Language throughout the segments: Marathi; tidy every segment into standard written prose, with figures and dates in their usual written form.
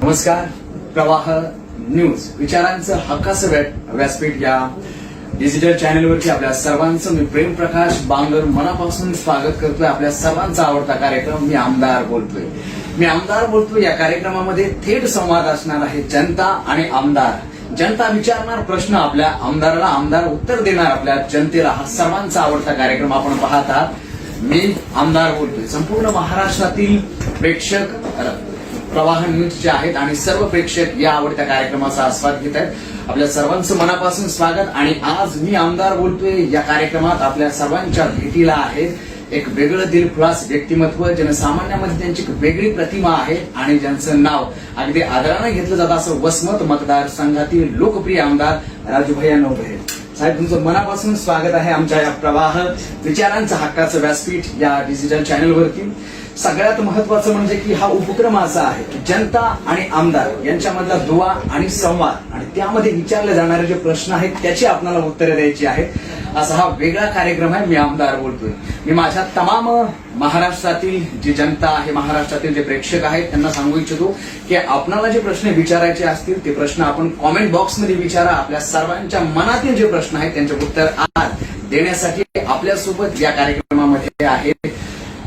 नमस्कार. प्रवाह न्यूज विचारांचं हक्काचं व्यासपीठ या डिजिटल चॅनलवरती आपल्या सर्वांचं मी प्रेम प्रकाश बांगर मनापासून स्वागत करतोय. आपल्या सर्वांचा आवडता कार्यक्रम मी आमदार बोलतोय. या कार्यक्रमामध्ये थेट संवाद असणार आहे जनता आणि आमदार. जनता विचारणार प्रश्न आपल्या आमदाराला, आमदार उत्तर देणार आपल्या जनतेला. हा सर्वांचा आवडता कार्यक्रम आपण पाहत आहात. मी आमदार बोलतोय. संपूर्ण महाराष्ट्रातील प्रेक्षक प्रवाह न्यूजचे आहेत आणि सर्व प्रेक्षक या आवडत्या कार्यक्रमाचा आस्वाद घेत आहेत. आपल्या सर्वांचं मनापासून स्वागत. आणि आज मी आमदार बोलतोय या कार्यक्रमात आपल्या सर्वांच्या भेटीला आहेत एक वेगळं दिलखुलास व्यक्तिमत्व. जनसामान्यामध्ये त्यांची एक वेगळी प्रतिमा आहे आणि ज्यांचं नाव अगदी आदराने घेतलं जातं असं वसमत मतदारसंघातील लोकप्रिय आमदार राजूभैया नवघरे साहेब, तुमचं मनापासून स्वागत आहे आमच्या या प्रवाह विचारांचं हक्काचं व्यासपीठ या डिजिटल चॅनलवरती. सगळ्यात महत्वाचं म्हणजे की हा उपक्रम असा आहे की जनता आणि आमदार यांच्यामधला दुवा आणि संवाद आणि त्यामध्ये विचारले जाणारे जे प्रश्न आहेत त्याची आपल्याला उत्तरे द्यायची आहेत. असा हा वेगळा कार्यक्रम आहे. मी आमदार बोलतोय. मी माझ्या तमाम महाराष्ट्रातील जी जनता आहे, महाराष्ट्रातील जे प्रेक्षक आहेत त्यांना सांगू इच्छितो की आपल्याला जे प्रश्न विचारायचे असतील ते प्रश्न आपण कॉमेंट बॉक्समध्ये विचारा. आपल्या सर्वांच्या मनातील जे प्रश्न आहेत त्यांचे उत्तर आज देण्यासाठी आपल्यासोबत या कार्यक्रमामध्ये आहेत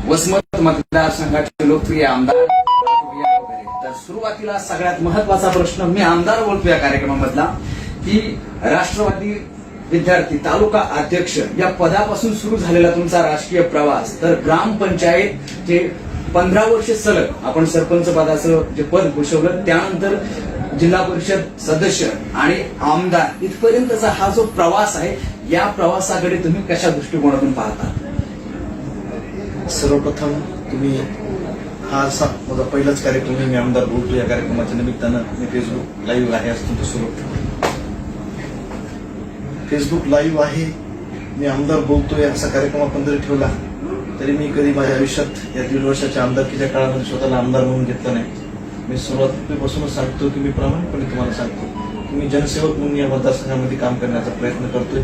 वसमत मतदारसंघाचे लोकप्रिय आमदार राजूभैया नवघरे. तर सुरुवातीला सगळ्यात महत्वाचा प्रश्न मी आमदार बोलतोय या कार्यक्रमामधला की राष्ट्रवादी विद्यार्थी तालुका अध्यक्ष या पदापासून सुरू झालेला तुमचा राजकीय प्रवास, तर ग्रामपंचायत जे 15 वर्ष सलग आपण सरपंच पदाचं जे पद भूषवलं, त्यानंतर जिल्हा परिषद सदस्य आणि आमदार इथपर्यंतचा हा जो प्रवास आहे, या प्रवासाकडे तुम्ही कशा दृष्टिकोनातून पाहता? सर्वप्रथम तुम्ही हा असा माझा पहिलाच कार्यक्रम आहे. मी आमदार बोलतो या कार्यक्रमाच्या निमित्तानं मी फेसबुक लाईव्ह आहे आज तुमच्यासोबत. फेसबुक लाईव्ह आहे, मी आमदार बोलतोय असा कार्यक्रम आपण जरी ठेवला तरी मी कधी माझ्या आयुष्यात या 1.5 वर्षाच्या आमदारकीच्या काळामध्ये स्वतःला आमदार म्हणून घेतलं नाही. मी सुरुवातीपासूनच सांगतो की मी प्रामाणिकपणे तुम्हाला सांगतो की मी जनसेवक म्हणून या मतदारसंघामध्ये काम करण्याचा प्रयत्न करतोय.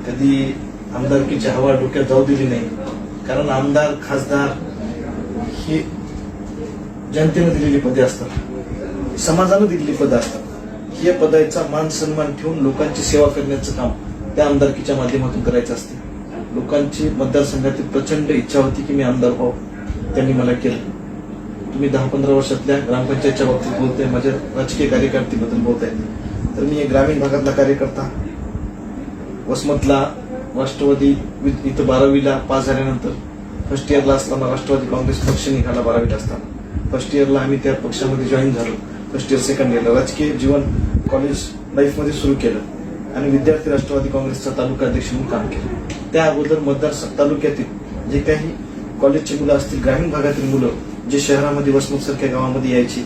कधी आमदारकीची हवा डोक्यात जाऊ दिली नाही, कारण आमदार खासदार ही जनतेने दिलेली पदे असतात, समाजानं दिलेली पदं असतात. या पदाचा मान सन्मान ठेवून लोकांची सेवा करण्याचं काम त्या आमदारकीच्या माध्यमातून करायचं असते. लोकांची मतदारसंघातील प्रचंड इच्छा होती की मी आमदार व्हावं, त्यांनी मला केलं. तुम्ही 10-15 वर्षातल्या ग्रामपंचायतच्या बाबतीत बोलताय, माझ्या राजकीय कार्यकर्तेबद्दल बोलताय, तर मी एक ग्रामीण भागातला कार्यकर्ता. वसमतला राष्ट्रवादी इथं 12वीला पास झाल्यानंतर फर्स्ट इयरला असताना राष्ट्रवादी काँग्रेस पक्ष निघाला. 12वीला असताना फर्स्ट इयरला आम्ही त्या पक्षामध्ये जॉईन झालो. फर्स्ट इयर सेकंड इयरला राजकीय जीवन कॉलेज लाईफमध्ये सुरू केलं आणि विद्यार्थी राष्ट्रवादी काँग्रेसचा तालुका अध्यक्ष म्हणून काम केलं. त्या अगोदर मतदार तालुक्यातील जे काही कॉलेजची मुलं असतील, ग्रामीण भागातील मुलं जे शहरामध्ये वसमत सारख्या गावामध्ये यायची,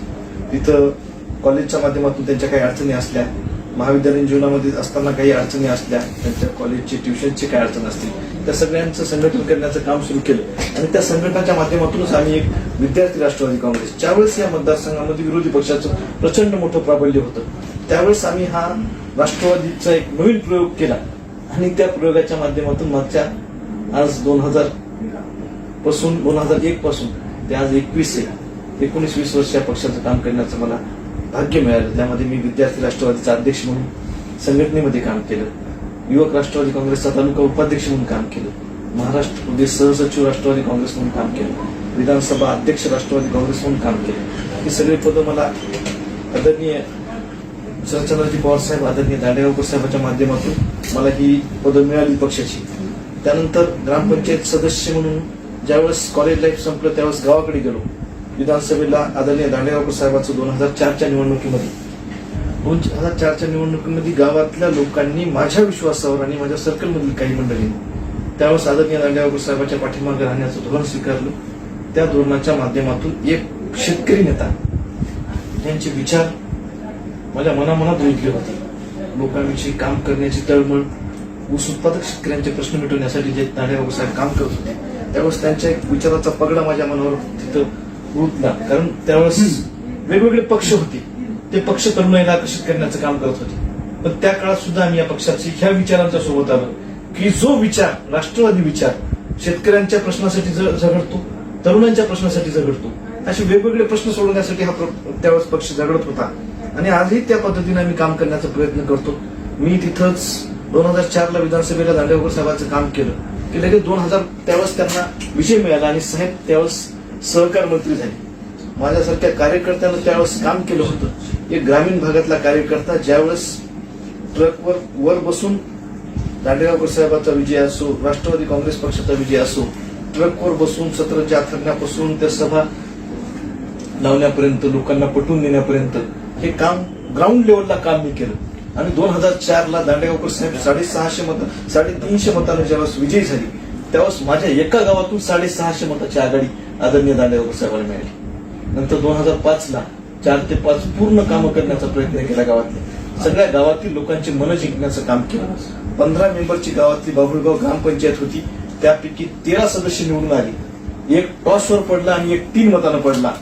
तिथं कॉलेजच्या माध्यमातून त्यांच्या काही अडचणी असल्या, महाविद्यालयीन जीवनामध्ये असताना काही अडचणी असल्या, त्यांच्या कॉलेजची ट्युशनची काही अडचण असतील, त्या सगळ्यांचं संघटन करण्याचं काम सुरू केलं आणि त्या संघटनाच्या माध्यमातूनच आम्ही एक विद्यार्थी राष्ट्रवादी काँग्रेस, ज्यावेळेस या मतदारसंघामध्ये विरोधी पक्षाचं प्रचंड मोठं प्राबल्य होतं, त्यावेळेस आम्ही हा राष्ट्रवादीचा एक नवीन प्रयोग केला आणि त्या प्रयोगाच्या माध्यमातून मागच्या आज 2001 पासून ते आज 19-20 वर्ष या पक्षाचं काम करण्याचं मला भाग्य मिळालं. त्यामध्ये मी विद्यार्थी राष्ट्रवादीचा अध्यक्ष म्हणून संघटनेमध्ये काम केलं, युवक राष्ट्रवादी काँग्रेसचा तालुका उपाध्यक्ष म्हणून काम केलं, महाराष्ट्र प्रदेश सहसचिव राष्ट्रवादी काँग्रेस म्हणून काम केलं, विधानसभा अध्यक्ष राष्ट्रवादी काँग्रेस म्हणून काम केलं. ही सगळी पदं मला आदरणीय शरदचंद्रजी पवार साहेब, आदरणीय दांडेगावकर साहेबांच्या माध्यमातून मला ही पदं मिळाली पक्षाची. त्यानंतर ग्रामपंचायत सदस्य म्हणून ज्यावेळेस कॉलेज लाईफ संपलं त्यावेळेस गावाकडे गेलो. विधानसभेला आदरणीय दांडेगावकर साहेबांचं 2004च्या निवडणुकीमध्ये गावातल्या लोकांनी माझ्या विश्वासावर आणि माझ्या सर्कलमधील काही मंडळींनी त्यावेळेस आदरणीय दांडेगावकर साहेबांच्या पाठीमागे राहण्याचं धोरण स्वीकारलं. त्या धोरणाच्या माध्यमातून एक शेतकरी नेता यांचे विचार माझ्या मनामनात रुजले होते. लोकांविषयी काम करण्याची तळमळ, ऊस उत्पादक शेतकऱ्यांचे प्रश्न मिटवण्यासाठी जे दांडेगावकर साहेब काम करत होते, त्यावेळेस त्यांच्या एक विचाराचा पगडा माझ्या मनावर तिथं रुतला. कारण त्यावेळेस वेगवेगळे पक्ष होते, ते पक्ष तरुणाईला आकर्षित करण्याचं काम करत होते, पण त्या काळात सुद्धा आम्ही या पक्षाची ह्या विचारांच्या सोबत आलो की जो विचार, राष्ट्रवादी विचार शेतकऱ्यांच्या प्रश्नासाठी झगडतो, तरुणांच्या प्रश्नासाठी झगडतो, असे वेगवेगळे प्रश्न सोडवण्यासाठी त्यावेळेस पक्ष झगडत होता आणि आजही त्या पद्धतीने आम्ही काम करण्याचा प्रयत्न करतो. मी तिथंच 2004 ला विधानसभेला दांडेगावकर साहेबांचं काम केलं की लगेच 2000 त्यावेळेस त्यांना विजय मिळाला आणि साहेब त्यावेळेस सहकार मंत्री झाले. माझ्यासारख्या कार्यकर्त्यानं त्यावेळेस काम केलं होतं. एक ग्रामीण भागातला कार्यकर्ता ज्यावेळेस ट्रकवर वर बसून दांडेगावकर साहेबांचा विजय असो, राष्ट्रवादी काँग्रेस पक्षाचा विजय असो, ट्रकवर बसून सत्राच्या आखण्यापासून त्या सभा लावण्यापर्यंत, लोकांना पटवून देण्यापर्यंत हे काम ग्राउंड लेवलला काम मी केलं आणि 2004 ला दांडेगावकर साहेब 350 मतांनी ज्यावेळेस विजयी झाली त्यावेळेस माझ्या एका गावातून 650 मताची आघाडी आदरणीय दांडेगावकर साहेबांना मिळाली. नंतर 2005 ला 4 ते 5 पूर्ण कामं करण्याचा प्रयत्न केला. गावातले सगळ्या गावातील लोकांची मनं जिंकण्याचं काम केलं. 15 मेंबरची गावातली बाबुळगाव ग्रामपंचायत होती, त्यापैकी 13 सदस्य निवडून आली. एक टॉसवर पडला आणि एक 3 मतानं पडला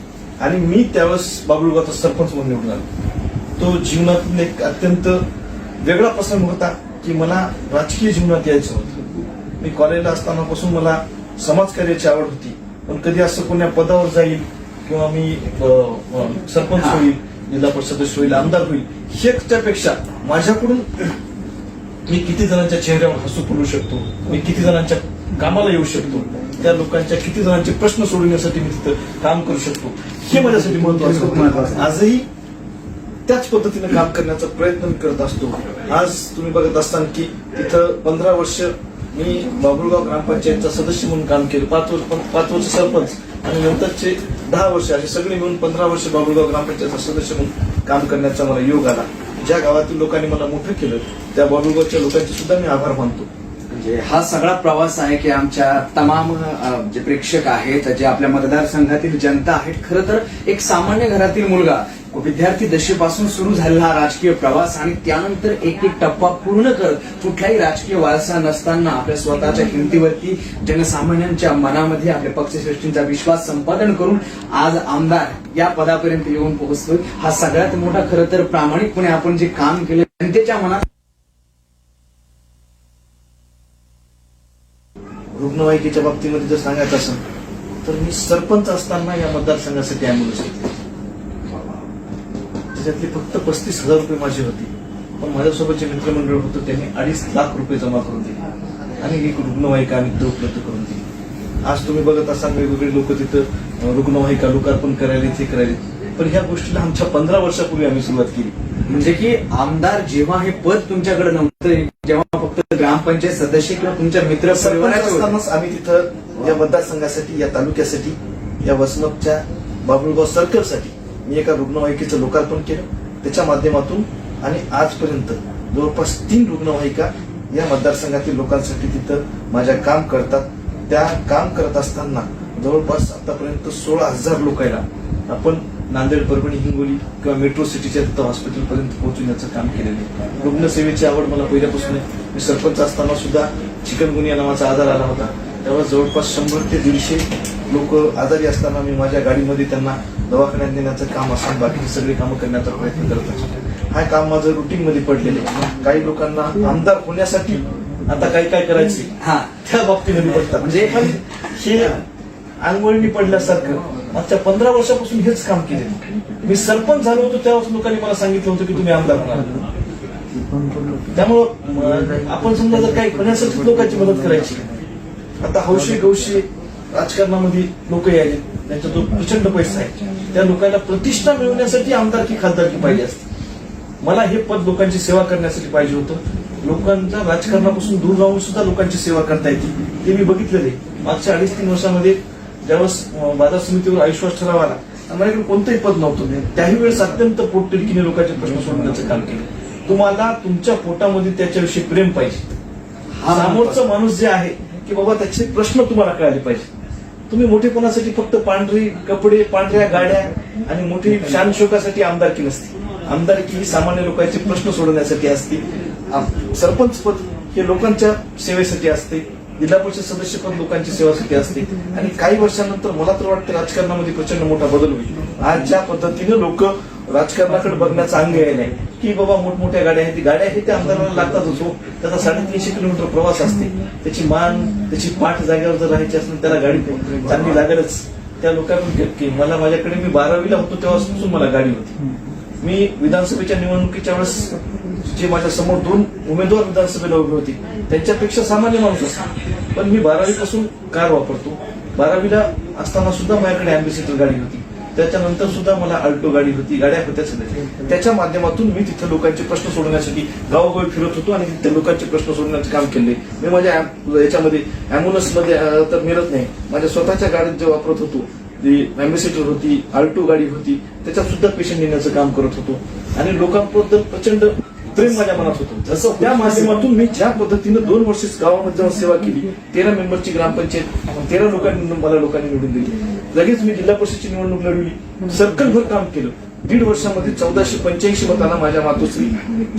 आणि मी त्यावेळेस बाबुळगावचा सरपंच म्हणून निवडून आलो. तो जीवनातून एक अत्यंत वेगळा प्रसंग होता की मला राजकीय जीवनात यायचं होतं. मी कॉलेजला असतानापासून मला समाजकार्याची आवड होती, पण कधी असं कोण्या पदावर जाईल किंवा मी सरपंच होईल, जिल्हा परिषद सदस्य होईल, आमदार होईल, ह्याच्यापेक्षा माझ्याकडून मी किती जणांच्या चेहऱ्यावर हसू फुलू शकतो, मी किती जणांच्या कामाला येऊ शकतो, त्या लोकांच्या किती जणांचे प्रश्न सोडवण्यासाठी मी तिथं काम करू शकतो, हे माझ्यासाठी महत्वाचं होतं. आजही त्याच पद्धतीने काम करण्याचा प्रयत्न मी करत असतो. आज तुम्ही बघत असताना की तिथं 15 वर्ष मी बाबुळगाव ग्रामपंचायतचा सदस्य म्हणून काम केलं, 5 वर्ष सरपंच आणि नंतरचे 10 वर्ष असे सगळे मिळून 15 वर्ष बाबुळगाव ग्रामपंचायतचा सदस्य म्हणून काम करण्याचा मला योग आला. ज्या गावातील लोकांनी मला मोठं केलं त्या बाबुळगावच्या लोकांचे सुद्धा मी आभार मानतो. म्हणजे हा सगळा प्रवास आहे की आमच्या तमाम जे प्रेक्षक आहेत, जे आपल्या मतदारसंघातील जनता आहेत, खरं तर एक सामान्य घरातील मुलगा विद्यार्थी दशेपासून सुरू झालेला हा राजकीय प्रवास आणि त्यानंतर एक एक टप्पा पूर्ण करत कुठलाही राजकीय वारसा नसताना आपल्या स्वतःच्या हिमतीवरती जनसामान्यांच्या मनामध्ये आपल्या पक्षश्रेष्ठींचा विश्वास संपादन करून आज आमदार या पदापर्यंत येऊन पोहोचतोय. हा सगळ्यात मोठा खरं तर प्रामाणिकपणे आपण जे काम केलं जनतेच्या मनात. रुग्णवाहिकेच्या बाबतीमध्ये जर सांगायचं असेल तर मी सरपंच असताना या मतदारसंघासाठी अँब्युलन्स घेतली. त्याच्यातली फक्त 35,000 रुपये माझी होती, पण माझ्यासोबत जे मित्रमंडळ होतं त्यांनी 2.5 लाख रुपये जमा करून दिले आणि एक रुग्णवाहिका आम्ही उपलब्ध करून दिली. आज तुम्ही बघत असाल वेगवेगळे लोक तिथं रुग्णवाहिका लोकार्पण करायला ते करायला, पण ह्या गोष्टीला आमच्या 15 वर्षापूर्वी आम्ही सुरुवात केली. म्हणजे की आमदार जेव्हा हे पद तुमच्याकडे नव्हतं, जेव्हा फक्त ग्रामपंचायत सदस्य किंवा तुमच्या मित्र असतानाच आम्ही तिथं या मतदारसंघासाठी, या तालुक्यासाठी, या वसमतच्या बाबुळगाव सर्कलसाठी मी एका रुग्णवाहिकेचं लोकार्पण केलं. त्याच्या माध्यमातून आणि आजपर्यंत जवळपास 3 रुग्णवाहिका या मतदारसंघातील लोकांसाठी तिथं माझ्या काम करतात. त्या काम करत असताना जवळपास आतापर्यंत 16,000 लोकांना आपण नांदेड, परभणी, हिंगोली किंवा मेट्रो सिटीच्या तिथं हॉस्पिटलपर्यंत पोहोचवण्याचं काम केलेलं आहे. रुग्णसेवेची आवड मला पहिल्यापासून आहे. मी सरपंच असताना सुद्धा चिकनगुनिया नावाचा आजार आला होता, त्यावेळेस जवळपास 100 ते 150 लोक आजारी असताना मी माझ्या गाडीमध्ये त्यांना दवाखान्यात नेण्याचं काम असं बाकी सगळे कामं करण्याचा प्रयत्न करत असतो. हा काम माझं रुटीन मध्ये पडलेलं आहे. काही लोकांना आमदार होण्यासाठी आता काय काय करायचे त्या बाबतीमध्ये पडतात. म्हणजे हे अंगवळणी पडल्यासारखं मागच्या 15 वर्षापासून हेच काम केले. मी सरपंच झालो होतो त्यावेळेस लोकांनी मला सांगितलं होतं की तुम्ही आमदार होणार. त्यामुळं आपण समजा जर काही होण्यासाठी लोकांची मदत करायची. आता हौशी गौशी राजकारणामध्ये लोक यायले, त्यांचा जो प्रचंड पैसा आहे, त्या लोकांना प्रतिष्ठा मिळवण्यासाठी आमदारकी खासदारकी पाहिजे असते. मला हे पद लोकांची सेवा करण्यासाठी पाहिजे होतं. लोकांच्या राजकारणापासून दूर राहून सुद्धा लोकांची सेवा करता येते ते मी बघितलेलं आहे. मागच्या 2.5-3 वर्षामध्ये ज्यावेळेस बाजार समितीवर अविश्वास ठराव आला, माझ्याकडे कोणतंही पद नव्हतं. त्याही वेळेस अत्यंत पोटतिडकीने लोकांचे प्रश्न सोडवण्याचं काम केलं. तुम्हाला तुमच्या पोटामध्ये त्याच्याविषयी प्रेम पाहिजे. समोरचा माणूस जे आहे की बाबा त्याचे प्रश्न तुम्हाला कळाले पाहिजे. तुम्ही मोठेपणासाठी फक्त पांढरी कपडे, पांढऱ्या गाड्या आणि मोठी शान शोकासाठी आमदारकी नसते. आमदारकी ही सामान्य लोकांचे प्रश्न सोडवण्यासाठी असते. सरपंच पद हे लोकांच्या सेवेसाठी असते. जिल्हा परिषद सदस्य पद लोकांची सेवेसाठी असते. आणि काही वर्षानंतर मला तर वाटतं राजकारणामध्ये प्रचंड मोठा बदल होईल. आज ज्या पद्धतीनं लोक राजकारणाकडे बघण्याचा अंग यायला आहे की बाबा मोठमोठ्या गाड्या आहेत, गाड्या हे त्या आमदाराला लागतातच हो. त्याचा 350 किलोमीटर प्रवास असते. त्याची मान, त्याची पाठ जागेवर जर राहायची असेल त्याला गाडी चांगली लागेलच. त्या लोकांना की मला माझ्याकडे मी 12वीला होतो तेव्हापासून मला गाडी होती. मी विधानसभेच्या निवडणुकीच्या वेळेस जे माझ्या समोर 2 उमेदवार विधानसभेला उभे होते त्यांच्यापेक्षा सामान्य माणूस असतो, पण मी 12वी पासून कार वापरतो. 12वीला असताना सुद्धा माझ्याकडे अँबेसिडर गाडी होती, त्याच्यानंतर सुद्धा मला अल्टो गाडी होती, गाड्या होत्या सगळ्या. त्याच्या माध्यमातून मी तिथं लोकांचे प्रश्न सोडवण्यासाठी गावोगावी फिरत होतो आणि तिथे लोकांचे प्रश्न सोडवण्याचे काम केले. मी माझ्या याच्यामध्ये अँब्युलन्समध्ये तर मिळत नाही, माझ्या स्वतःच्या गाडीत जे वापरत होतो, जी अँबेसिडर होती, अल्टो गाडी होती, त्याच्यात सुद्धा पेशंट नेण्याचं काम करत होतो आणि लोकांबद्दल प्रचंड प्रेम माझ्या मनात होतं. जसं त्या माध्यमातून मी ज्या पद्धतीनं 2 वर्ष गावामध्ये जाऊन सेवा केली, 13 मेंबरची ग्रामपंचायत, 13 लोकांनी निवडून दिली. लगेच मी जिल्हा परिषदची निवडणूक लढवली, सर्कलभर काम केलं. 1.5 वर्षामध्ये 1485 मतांना माझ्या मातोश्री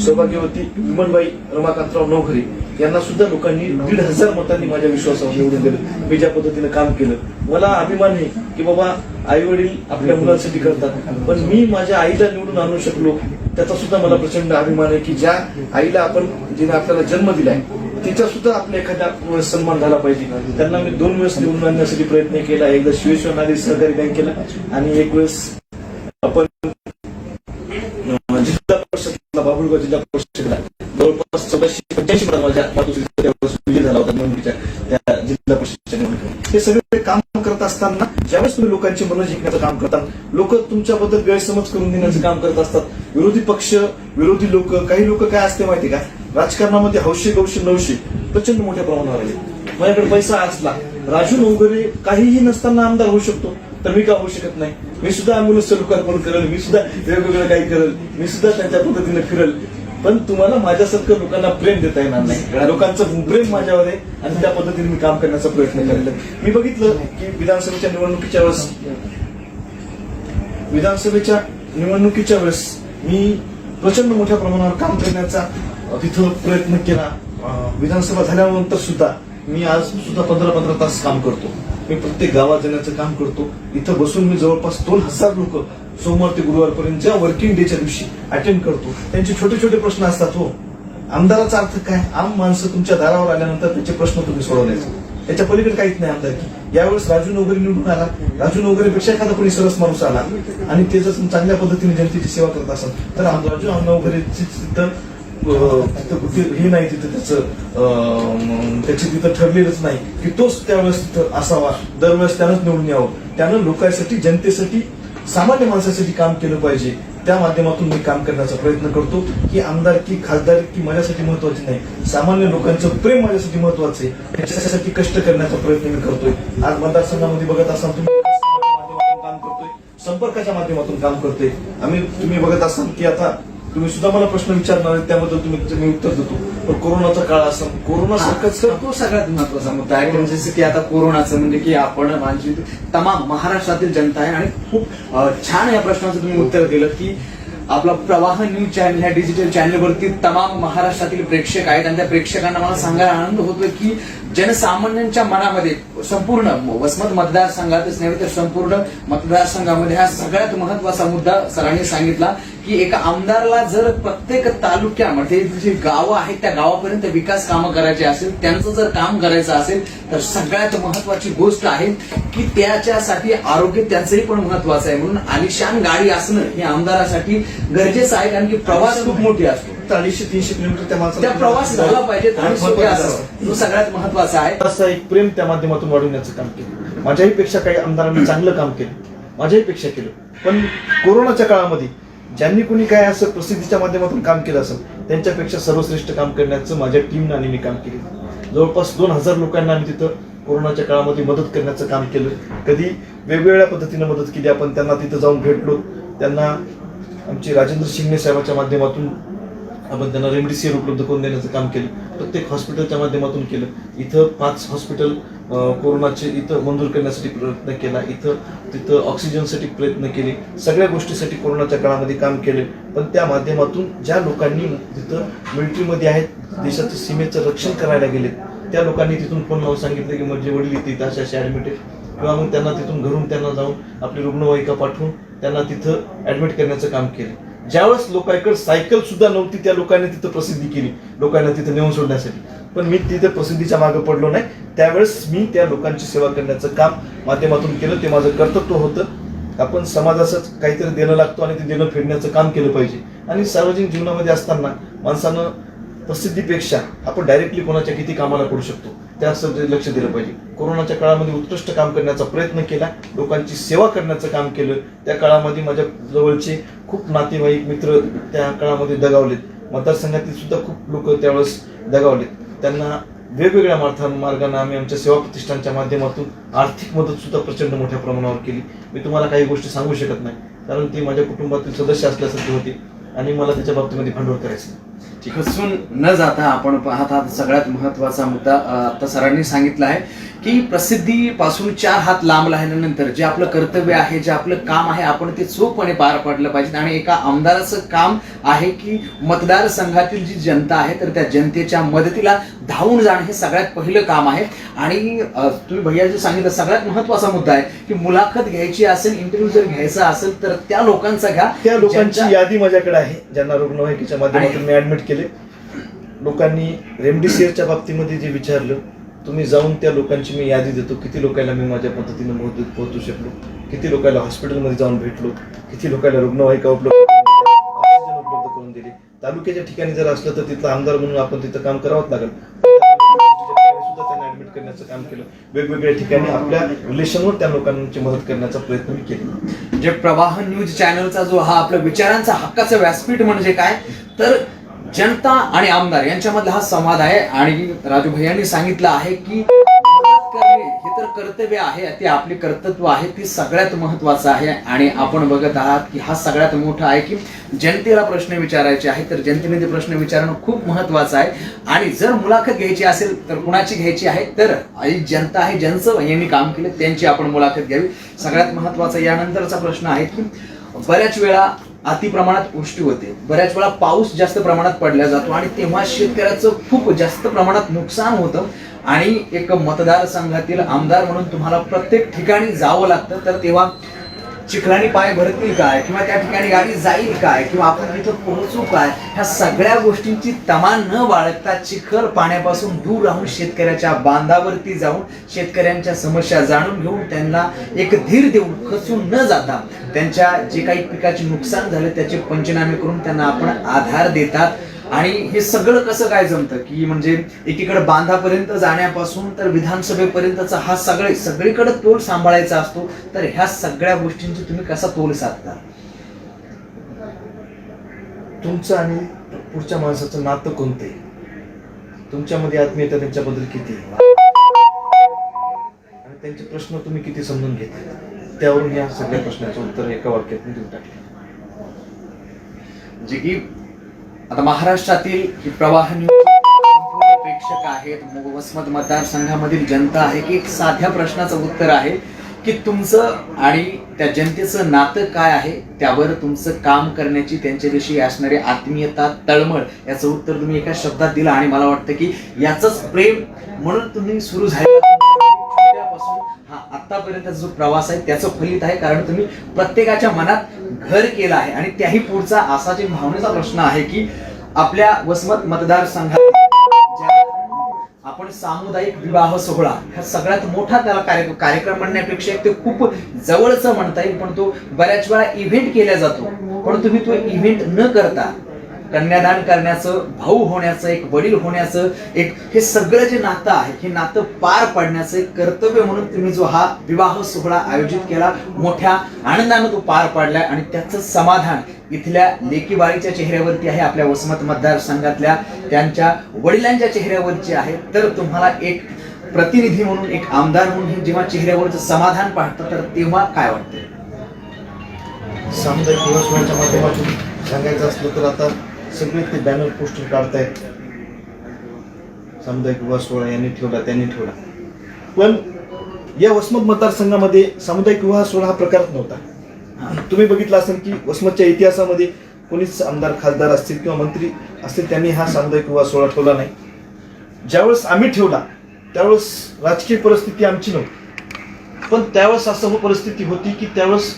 सौभाग्यवती विमलबाई रमाकांतराव नवघरे यांना सुद्धा लोकांनी 1,500 मतांनी माझ्या विश्वासावर निवडून दिलं. मी ज्या पद्धतीनं काम केलं, मला अभिमान आहे की बाबा आई वडील आपल्या मुलांसाठी करतात, पण मी माझ्या आईला निवडून आणू शकलो त्याचा सुद्धा मला प्रचंड अभिमान आहे की ज्या आईला आपण जिने आपल्याला जन्म दिलाय तिचा सुद्धा आपल्या एखाद्या वेळेस सन्मान झाला पाहिजे. त्यांना मी 2 वेळेस निवडून आणण्यासाठी प्रयत्न केला, एकदा शिवेश्वर नागरी सहकारी बँकेला आणि एक वेळेस आपण जिल्हा परिषदला, बाबुळगाव जिल्हा परिषदला जवळपास 1485 माझ्या विजय झाला होता निवडणुकीच्या त्या जिल्हा परिषदच्या निवडणुकीत. हे सगळे काम करत असताना ज्यावेळेस तुम्ही लोकांची मनं जिंकण्याचं काम करता, लोक तुमच्याबद्दल गैरसमज करून देण्याचं काम करत असतात. विरोधी पक्ष, विरोधी लोक, काही लोक काय असते माहिती का, राजकारणामध्ये हौशे गौशे नवशे प्रचंड मोठ्या प्रमाणावर आले. माझ्याकडे पैसा असला, राजू नवघरे काहीही नसताना आमदार होऊ शकतो, तर मी का होऊ शकत नाही? मी सुद्धा अँब्युलन्सचं लोकार्पण करेल, मी सुद्धा वेगवेगळं काही करेल, मी सुद्धा त्यांच्या पद्धतीने फिरेल. पण तुम्हाला माझ्यासारखं लोकांना प्रेम देता येणार नाही. लोकांचं प्रेम माझ्यावर आहे आणि त्या पद्धतीने मी काम करण्याचा प्रयत्न करेल. मी बघितलं की विधानसभेच्या निवडणुकीच्या वेळेस मी प्रचंड मोठ्या प्रमाणावर काम करण्याचा तिथं प्रयत्न केला. विधानसभा झाल्यानंतर सुद्धा मी आज सुद्धा 15-15 तास काम करतो. मी प्रत्येक गावात जाण्याचं काम करतो. इथं बसून मी जवळपास 2,000 लोक सोमवार ते गुरुवारपर्यंत ज्या वर्किंग डेच्या दिवशी अटेंड करतो. त्यांचे छोटे छोटे प्रश्न असतात. हो, आमदाराचा अर्थ काय? आम माणसं तुमच्या दारावर आल्यानंतर त्याचे प्रश्न तुम्ही सोडवण्याचे, त्याच्या पलीकडे काहीच नाही आमदारकी. यावेळेस राजू नवघरे निवडून आला, राजू नवघरेपेक्षा एखादा कोणी सरस माणूस आला आणि ते जर चांगल्या पद्धतीने जनतेची सेवा करत असेल तर राजू नवघरेची तिथं हे नाही, तिथं त्याची तिथं ठरलेलंच नाही की तोच त्यावेळेस तिथं असावा, दरवेळेस त्यानंच निवडून यावं. त्यानं लोकांसाठी, जनतेसाठी, सामान्य माणसासाठी काम केलं पाहिजे. त्या माध्यमातून मी काम करण्याचा प्रयत्न करतो की आमदारकी, खासदारकी माझ्यासाठी महत्वाची नाही, सामान्य लोकांचं प्रेम माझ्यासाठी महत्वाचं आहे. त्याच्यासाठी कष्ट करण्याचा प्रयत्न मी करतोय. आज मतदारसंघामध्ये बघत असाल तुम्ही काम करतोय, संपर्काच्या माध्यमातून काम करतोय. तुम्ही बघत असाल की आता तुम्ही सुद्धा मला प्रश्न विचारणार आहेत, त्याबद्दल मी उत्तर देतो. पण कोरोनाचा काळ असेल, कोरोना तो सगळ्यात महत्वाचा मुद्दा आहे. जसं की आता कोरोनाचं म्हणजे की आपण माझी तमाम महाराष्ट्रातील जनता आहे आणि खूप छान या प्रश्नाचं तुम्ही उत्तर दिलं की आपला प्रवाह न्यूज चॅनल ह्या डिजिटल चॅनलवरती तमाम महाराष्ट्रातील प्रेक्षक आहेत आणि त्या प्रेक्षकांना मला सांगायला आनंद होतोय की जनसामान्यांच्या मनामध्ये संपूर्ण वसमत मतदारसंघातच नाही तर संपूर्ण मतदारसंघामध्ये हा सगळ्यात महत्वाचा मुद्दा सरांनी सांगितला की एका आमदाराला जर प्रत्येक तालुक्यामध्ये जी गावं आहेत त्या गावापर्यंत विकास कामं करायची असेल, त्यांचं जर काम करायचं असेल तर सगळ्यात महत्वाची गोष्ट आहे की त्याच्यासाठी आरोग्य त्यांचंही पण महत्वाचं आहे. म्हणून आलिशान गाडी असणं हे आमदारासाठी गरजेचं आहे, कारण की प्रवास खूप मोठी असतो. 250-300 किलोमीटर त्या माणसाला प्रवास झाला पाहिजे आणि सोपे असावं, तो सगळ्यात महत्वाचा आहे. असं एक प्रेम त्या माध्यमातून वाढवण्याचं काम केलं. माझ्याही पेक्षा काही आमदारांनी चांगलं काम केलं, माझ्याही पेक्षा केलं. पण कोरोनाच्या काळामध्ये ज्यांनी कोणी काय असं प्रसिद्धीच्या माध्यमातून काम केलं असेल त्यांच्यापेक्षा सर्वश्रेष्ठ काम करण्याचं माझ्या टीमनं आणि मी काम केलं. जवळपास 2,000 लोकांना आम्ही तिथं कोरोनाच्या काळामध्ये मदत करण्याचं काम केलं. कधी वेगवेगळ्या पद्धतीनं मदत केली. आपण त्यांना तिथं जाऊन भेटलो, त्यांना आमचे राजेंद्र शिंगणे साहेबांच्या माध्यमातून आपण त्यांना रेमडेसिवीर उपलब्ध करून देण्याचं काम केलं. प्रत्येक हॉस्पिटलच्या माध्यमातून केलं. इथं 5 हॉस्पिटल कोरोनाचे इथं मंजूर करण्यासाठी प्रयत्न केला. तिथं ऑक्सिजनसाठी प्रयत्न केले. सगळ्या गोष्टीसाठी कोरोनाच्या काळामध्ये काम केले. पण त्या माध्यमातून ज्या लोकांनी तिथं मिलिटरीमध्ये आहेत, देशाच्या सीमेचं रक्षण करायला गेले, त्या लोकांनी तिथून फोन लावून सांगितलं की माझे वडील इथे अशा ऍडमिट आहेत, किंवा मग त्यांना तिथून घरून त्यांना जाऊन आपली रुग्णवाहिका पाठवून त्यांना तिथं ऍडमिट करण्याचं काम केलं. ज्यावेळेस लोकांकडे सायकल सुद्धा नव्हती त्या लोकांनी तिथं प्रसिद्धी केली लोकांना तिथं नेऊन सोडण्यासाठी, पण मी तिथे प्रसिद्धीच्या मागे पडलो नाही. त्यावेळेस मी त्या लोकांची सेवा करण्याचं काम माध्यमातून केलं. ते माझं कर्तव्य होतं. आपण समाजाचंच काहीतरी देणं लागतो आणि ते देणं फेडण्याचं काम केलं पाहिजे. आणि सार्वजनिक जीवनामध्ये असताना माणसानं प्रसिद्धीपेक्षा आपण डायरेक्टली कोणाच्या किती कामाला पडू शकतो त्यासाठी लक्ष दिलं पाहिजे. कोरोनाच्या काळामध्ये उत्कृष्ट काम करण्याचा प्रयत्न केला, लोकांची सेवा करण्याचं काम केलं. त्या काळामध्ये माझ्या जवळचे खूप नातेवाईक मित्र त्या काळामध्ये दगावलेत. मतदारसंघातील सुद्धा खूप लोक त्यावेळेस दगावलेत. त्यांना वेगवेगळ्या मार्गाने आम्ही आमच्या सेवा प्रतिष्ठानच्या माध्यमातून आर्थिक मदत सुद्धा प्रचंड मोठ्या प्रमाणावर केली. मी तुम्हाला काही गोष्टी सांगू शकत नाही कारण ती माझ्या कुटुंबातील सदस्य असल्यासारखे होते आणि मला त्याच्या बाबतीमध्ये भांडवल करायचं नाही. खचून न जाता आपण पाहत आहात सगळ्यात महत्वाचा मुद्दा आता सरांनी सांगितला आहे की प्रसिद्धीपासून 4 हात लांब राहिल्यानंतर जे आपलं कर्तव्य आहे, जे आपलं काम आहे, आपण ते चोखपणे पार पाडलं पाहिजे. आणि एका आमदाराचं काम आहे की मतदारसंघातील जी जनता आहे तर त्या जनतेच्या मदतीला धावून जाणं हे सगळ्यात पहिलं काम आहे. आणि तुम्ही भैया जे सांगितलं सगळ्यात महत्वाचा मुद्दा आहे की मुलाखत घ्यायची असेल, इंटरव्ह्यू जर घ्यायचा असेल तर त्या लोकांचा घ्या. त्या लोकांची यादी माझ्याकडे आहे ज्यांना रुग्णवाहिकेच्या माध्यमातून मी ऍडमिट केले. लोकांनी रेमडेसिवीरच्या बाबतीमध्ये जे विचारलं, तुम्ही जाऊन त्या लोकांची मी यादी देतो. किती लोकांना मी माझ्या पद्धतीने पोहोचू शकलो, किती लोकांना हॉस्पिटलमध्ये जाऊन भेटलो, किती लोकांना रुग्णवाहिका उपलब्ध करून दिली. तालुक्याच्या ठिकाणी जर असलं तर तिथला आमदार म्हणून आपण तिथं काम करावंच लागेल. सुद्धा त्यांना ऍडमिट करण्याचं काम केलं. वेगवेगळ्या ठिकाणी आपल्या रिलेशनवर त्या लोकांची मदत करण्याचा प्रयत्न मी केला. जे प्रवाह न्यूज चॅनलचा जो हा आपला विचारांचा हक्काचं व्यासपीठ म्हणजे काय तर जनता आणि आमदार यांच्यामधला हा संवाद आहे. आणि राजू भैयांनी सांगितलं आहे की मदत करणे हे तर कर्तव्य आहे, ते आपले कर्तव्य आहे, ते सगळ्यात महत्वाचं आहे. आणि आपण बघत आहात की हा सगळ्यात मोठा आहे की जनतेला प्रश्न विचारायचे आहे तर जनतेने ते प्रश्न विचारणं खूप महत्वाचं आहे. आणि जर मुलाखत घ्यायची असेल तर कुणाची घ्यायची आहे तर जनता आहे, ज्यांचं यांनी काम केलं त्यांची आपण मुलाखत घ्यावी. सगळ्यात महत्वाचा यानंतरचा प्रश्न आहे की बऱ्याच वेळा अति प्रमाणात वृष्टी होते, बऱ्याच वेळा पाऊस जास्त प्रमाणात पडला जातो आणि तेव्हा शेतकऱ्याचं खूप जास्त प्रमाणात नुकसान होतं. आणि एक मतदारसंघातील आमदार म्हणून तुम्हाला प्रत्येक ठिकाणी जावं लागतं. तर तेव्हा चिखलानी पाय भरतील काय, किंवा त्या ठिकाणी गाडी जाईल काय, किंवा आपण तिथं पोहोचू काय, ह्या सगळ्या गोष्टींची तमा न बाळगता चिखल पाण्यापासून दूर राहून शेतकऱ्याच्या बांधावरती जाऊन शेतकऱ्यांच्या समस्या जाणून घेऊन त्यांना एक धीर देऊन खचून न जाता त्यांच्या जे काही पिकाचे नुकसान झाले त्याचे पंचनामे करून त्यांना आपण आधार देतात. आणि हे सगळं कसं काय जमतं की म्हणजे एकीकडे बांधापर्यंत जाण्यापासून तर विधानसभेपर्यंतचा हा सगळीकडे तोल सांभाळायचा असतो. तर ह्या सगळ्या गोष्टींची तुम्ही कसा तोल साधता? तुमचं आणि पुढच्या माणसाचं नातं कोणतं आहे, तुमच्यामध्ये आत्मीयता त्यांच्याबद्दल किती आहे आणि त्यांचे प्रश्न तुम्ही किती समजून घेतले, त्यावरून या सगळ्या प्रश्नाचं उत्तर एका वाक्यात मी देऊन टाकले. जे की आता महाराष्ट्रातील प्रवाह न्यूज प्रेक्षक आहेत, वसमत मतदारसंघामधील जनता आहे की एक साध्या प्रश्नाचं उत्तर आहे की तुमचं आणि त्या जनतेचं नातं काय आहे, त्यावर तुमचं काम करण्याची त्यांच्याविषयी असणारी आत्मीयता, तळमळ याचं उत्तर तुम्ही एका शब्दात दिलं. आणि मला वाटतं की याचंच प्रेम म्हणून तुम्ही सुरू झालेला हा आतापर्यंत जो प्रवास आहे त्याचं फलित आहे. कारण तुम्ही प्रत्येकाच्या मनात घर केलं आहे. आणि त्याही पुढचा असा जे भावनेचा प्रश्न आहे की आपल्या वसमत मतदारसंघात आपण सामुदायिक विवाह सोहळा हा सगळ्यात मोठा त्याला कार्यक्रम म्हणण्यापेक्षा ते खूप जवळचं म्हणता येईल, पण तो बऱ्याच वेळा इव्हेंट केला जातो. पण तुम्ही तो इव्हेंट न करता कन्यादान करण्याचं, भाऊ होण्याचं, एक वडील होण्याचं, एक हे सगळं जे नातं आहे हे नातं पार पाडण्याचं एक कर्तव्य म्हणून तुम्ही जो हा विवाह सोहळा आयोजित केला, मोठ्या आनंदानं तो पार पाडलाय. आणि त्याचं समाधान इथल्या लेकीबाळीच्या चेहऱ्यावरती आहे, आपल्या वसमत मतदारसंघातल्या त्यांच्या वडिलांच्या चेहऱ्यावरची आहे. तर तुम्हाला एक प्रतिनिधी म्हणून, एक आमदार म्हणून जेव्हा चेहऱ्यावरचं समाधान पाहतं तर तेव्हा काय वाटतं? सामुदायिक विवाह सोहळ्याच्या माध्यमातून सांगायचं असलं तर आता सगळे ते बॅनर पोस्टर काढतायत, सामुदायिक विवाह सोहळा यांनी ठेवला त्यांनी ठेवला. पण या वसमत मतदारसंघामध्ये सामुदायिक विवाह सोहळा हा प्रकार नव्हता. तुम्ही बघितलं असेल की वसमतच्या इतिहासामध्ये कोणीच आमदार, खासदार असतील किंवा मंत्री असतील त्यांनी हा सामुदायिक विवाह सोहळा ठेवला नाही. ज्यावेळेस आम्ही ठेवला त्यावेळेस राजकीय परिस्थिती आमची नव्हती, पण त्यावेळेस असं परिस्थिती होती की त्यावेळेस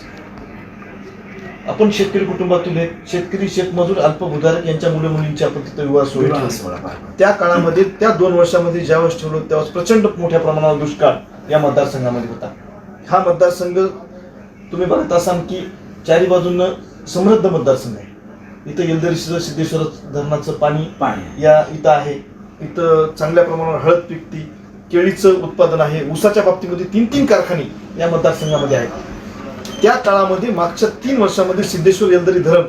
आपण शेतकरी कुटुंबातून आहे, शेतकरी शेतमजूर अल्पभूधारक यांच्या मुलं मुलींची आपण तिथं विवाह सोहळे विवाह ठेवले. सोहळा, बरोबर. त्या काळामध्ये त्या 2 वर्षामध्ये ज्यावेळेस ठेवलं त्यावेळेस प्रचंड मोठ्या प्रमाणावर दुष्काळ या मतदारसंघामध्ये होता. हा मतदारसंघ तुम्ही बघत असाल की चारी बाजूनं समृद्ध मतदारसंघ आहे. इथं येलदरी सिद्धेश्वर धरणाचं पाणी या इथं आहे. इथं चांगल्या प्रमाणावर हळद पिकती, केळीचं उत्पादन आहे, ऊसाच्या बाबतीमध्ये 3 कारखाने या मतदारसंघामध्ये आहेत. त्या काळामध्ये मागच्या 3 वर्षामध्ये सिद्धेश्वर येलदरी धरण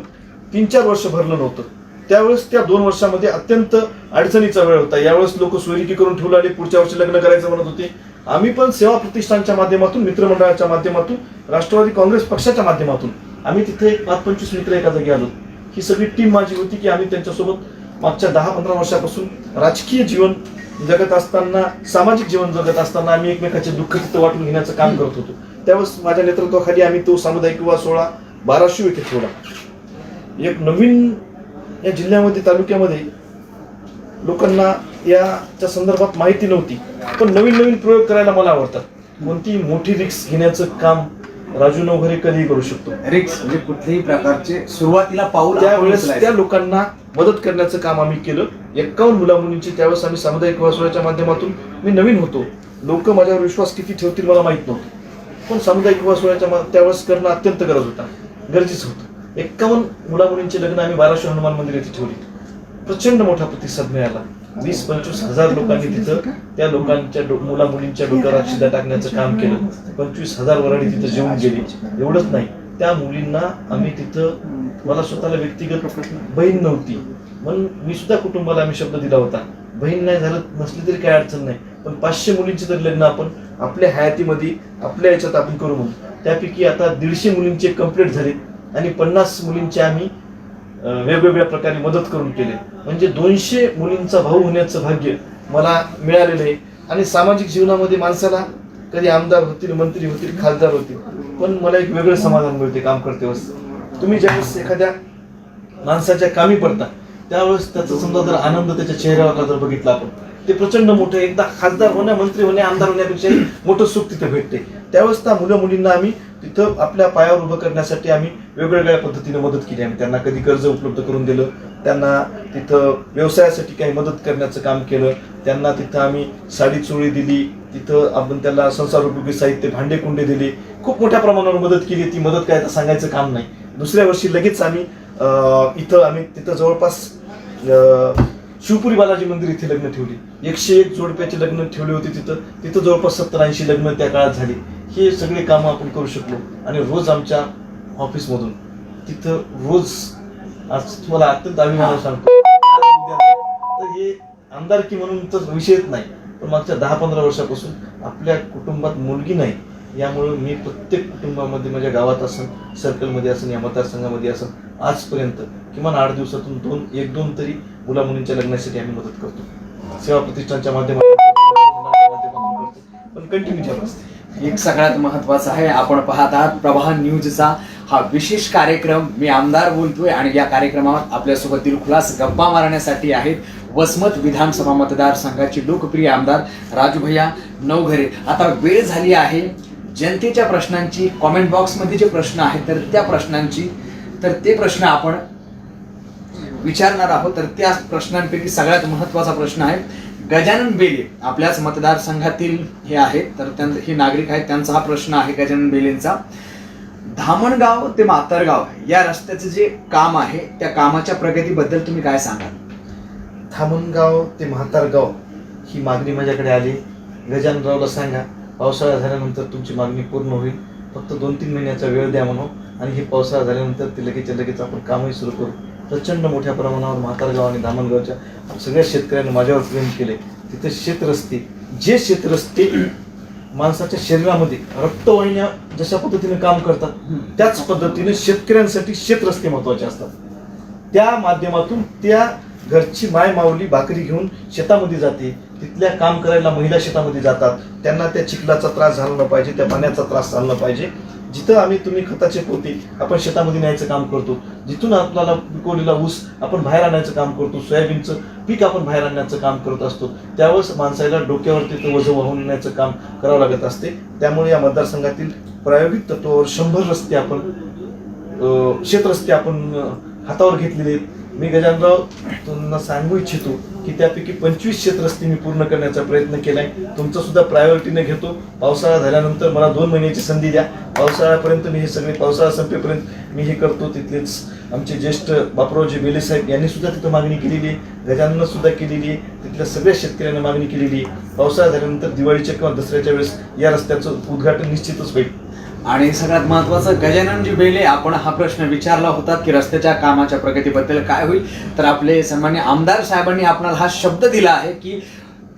3-4 वर्ष भरलं नव्हतं. त्यावेळेस त्या 2 वर्षामध्ये अत्यंत अडचणीचा वेळ होता. यावेळेस लोक सोयरिकी करून ठेवून आले, पुढच्या वर्षी लग्न करायचं म्हणत होते. आम्ही पण सेवा प्रतिष्ठानच्या माध्यमातून, मित्रमंडळाच्या माध्यमातून, राष्ट्रवादी काँग्रेस पक्षाच्या माध्यमातून आम्ही तिथे 5-25 मित्र एका जागी आलो. ही सगळी टीम माझी होती की आम्ही त्यांच्यासोबत मागच्या 10-15 वर्षापासून राजकीय जीवन जगत असताना, सामाजिक जीवन जगत असताना आम्ही एकमेकाचे दुःख तिथं वाटून घेण्याचं काम करत होतो. त्यावेळेस माझ्या नेतृत्वाखाली आम्ही तो सामुदायिक विवाह सोहळा बाराशिव येथे ठेवला. एक नवीन या जिल्ह्यामध्ये, तालुक्यामध्ये लोकांना याच्या संदर्भात माहिती नव्हती, पण नवीन प्रयोग करायला मला आवडतात. कोणती मोठी रिस्क घेण्याचं काम राजू नवघरे कधीही करू शकतो. रिक्स म्हणजे कुठल्याही प्रकारचे सुरुवातीला पाऊल त्यावेळेस उचलायचं. त्या लोकांना मदत करण्याचं काम आम्ही केलं. 51 मुला मुलींची त्यावेळेस आम्ही सामुदायिक विवाह सोहळ्याच्या माध्यमातून, मी नवीन होतो, लोक माझ्यावर विश्वास किती ठेवतील मला माहित नव्हतं, पण सामुदायिक विवाह सोहळ्याच्या त्यावेळेस करणं अत्यंत गरजेचं होतं. 51 मुला मुलींचे लग्न आम्ही बाराशिव हनुमान मंदिर येथे ठेवली. प्रचंड मोठा प्रतिसाद मिळाला. 20-25 हजार लोकांनी तिथं त्या लोकांच्या मुला मुलींच्या डोक्यावर अक्षदा टाकण्याचं काम केलं. 25,000 वराडी तिथं जेवून गेली. एवढंच नाही, त्या मुलींना आम्ही तिथं, मला स्वतःला व्यक्तिगत बहीण नव्हती म्हणून मी सुद्धा कुटुंबाला आम्ही शब्द दिला होता, बहीण नाही झालं नसली तरी काय अडचण नाही, पण 500 मुलींची तरी लग्न आपण आपल्या हयातीमध्ये, आपल्या याच्यात आपण करू म्हणून. त्यापैकी आता 150 मुलींचे कंप्लीट झाले आणि 50 मुलींचे आम्ही वेगवेगळ्या प्रकारे मदत करून केले. म्हणजे 200 मुलींचा भाऊ होण्याचं भाग्य मला मिळालेलं आहे. आणि सामाजिक जीवनामध्ये माणसाला कधी आमदार होतील, मंत्री होतील, खासदार होतील, पण मला एक वेगळं समाधान मिळते काम करते वेळेस. तुम्ही ज्यावेळेस एखाद्या माणसाच्या कामी पडता त्यावेळेस त्याचा समजा जर आनंद त्याच्या चेहऱ्यावरला जर बघितला आपण, ते प्रचंड मोठं, एकदा खासदार होण्या, मंत्री होणे, आमदार होण्यापेक्षाही मोठं सुख तिथे भेटते. त्यावेळेस त्या मुलींना आम्ही तिथं आपल्या पायावर उभं करण्यासाठी आम्ही वेगवेगळ्या पद्धतीने मदत केली. आम्ही त्यांना कधी कर्ज उपलब्ध करून दिलं, त्यांना तिथं व्यवसायासाठी काही मदत करण्याचं काम केलं, त्यांना तिथं आम्ही साडी चोळी दिली, तिथं आपण त्याला संसारोपयोगी साहित्य, भांडे कुंडे दिले, खूप मोठ्या प्रमाणावर मदत केली. ती मदत काय आता सांगायचं काम नाही. दुसऱ्या वर्षी लगेच आम्ही तिथं जवळपास शिवपुरी बालाजी मंदिर इथे लग्न ठेवली. 101 जोडप्याची लग्न ठेवली होती तिथं जवळपास 70-80 लग्न त्या काळात झाली. हे सगळे कामं आपण करू शकलो. आणि रोज आमच्या ऑफिसमधून तिथं रोज, आज तुम्हाला अत्यंत अभिमान सांगतो, तर हे आमदारकी म्हणून तर विषयच नाही, पण मागच्या 10-15 वर्षापासून आपल्या कुटुंबात मुलगी नाही, यामुळे मी प्रत्येक कुटुंबामध्ये, माझ्या गावात असेल, सर्कलमध्ये असेल, या मतदारसंघामध्ये असेल, आजपर्यंत किमान 8 दिवसातून 1-2 तरी मुला मुलींच्या लग्नासाठी आम्ही मदत करतो. सेवा प्रतिष्ठानच्या माध्यमातून करतो, पण कंटिन्यू चालू असते. एक सगळ्यात महत्वाचं आहे, आपण पाहत आहात प्रवाह न्यूजचा हा विशेष कार्यक्रम. मी आमदार बोलतोय आणि या कार्यक्रमात आपल्यासोबत दिलखुलास गप्पा मारण्यासाठी आहेत वसमत विधानसभा मतदारसंघाचे लोकप्रिय आमदार राजूभैया नवघरे. आता वेळ झाली आहे जनतेच्या प्रश्नांची. कॉमेंट बॉक्समध्ये जे प्रश्न आहेत तर ते प्रश्न आपण विचारणार आहोत. तर त्या प्रश्नांपैकी सगळ्यात महत्वाचा प्रश्न आहे, गजानन बेले आपल्याच मतदारसंघातील हे आहेत, तर हे नागरिक आहेत, त्यांचा हा प्रश्न आहे गजानन बेलेंचा. धामणगाव ते मातरगाव या रस्त्याचं जे काम आहे त्या कामाच्या प्रगतीबद्दल तुम्ही काय सांगाल? धामणगाव ते म्हातारगाव ही मागणी माझ्याकडे आली. गजाननरावला सांगा पावसाळा झाल्यानंतर तुमची मागणी पूर्ण होईल, फक्त 2-3 महिन्याचा वेळ द्या म्हणून, आणि हे पावसाळा झाल्यानंतर ते लगेच आपण कामही सुरू करू. प्रचंड मोठ्या प्रमाणावर म्हातारगाव आणि धामणगावच्या सगळ्या शेतकऱ्यांनी माझ्यावर प्रेम केले. तिथे जे शेतरस्ते माणसाच्या शरीरामध्ये रक्तवाहिन्या जशा पद्धतीने काम करतात, त्याच पद्धतीने शेतकऱ्यांसाठी शेतरस्ते महत्वाचे असतात. त्या माध्यमातून त्या घरची माय माऊली भाकरी घेऊन शेतामध्ये जाते, तिथल्या काम करायला महिला शेतामध्ये जातात. त्यांना त्या चिखलाचा त्रास झाला न पाहिजे, त्या पाण्याचा त्रास झाला न पाहिजे. जिथं तुम्ही खताचे पोते आपण शेतामध्ये न्यायचं काम करतो, जिथून आपल्याला पिकवलेला ऊस आपण बाहेर आणायचं काम करतो, सोयाबीनचं पीक आपण बाहेर आणण्याचं काम करत असतो, त्यावेळेस माणसाला डोक्यावरती ते वजन वाहून नेण्याचं काम करावं लागत असते. त्यामुळे या मतदारसंघातील प्रायोगिक तत्वावर 100 रस्ते आपण शेतरस्ते आपण हातावर घेतलेले आहेत. मी गजाननराव त्यांना सांगू इच्छितो की त्यापैकी 25 शेतरस्ते मी पूर्ण करण्याचा प्रयत्न केलाय. तुमचं सुद्धा प्रायोरिटीने घेतो. पावसाळा झाल्यानंतर मला 2 महिन्याची संधी द्या. पावसाळ्यापर्यंत मी हे सगळे, पावसाळा संपेपर्यंत मी हे करतो. तिथलेच आमचे ज्येष्ठ बापरावजी बेले साहेब यांनी सुद्धा तिथं मागणी केलेली आहे, गजाननं सुद्धा केलेली आहे, तिथल्या सगळ्या शेतकऱ्यांनी मागणी केलेली आहे. पावसाळा झाल्यानंतर दिवाळीच्या किंवा दसऱ्याच्या वेळेस या रस्त्याचं उद्घाटन निश्चितच होईल. आणि सगळ्यात महत्वाचं, गजाननजी बेले, आपण हा प्रश्न विचारला होता की रस्त्याच्या कामाच्या प्रगतीबद्दल काय होईल, तर आपले सन्मान्य आमदार साहेबांनी आपल्याला हा शब्द दिला आहे की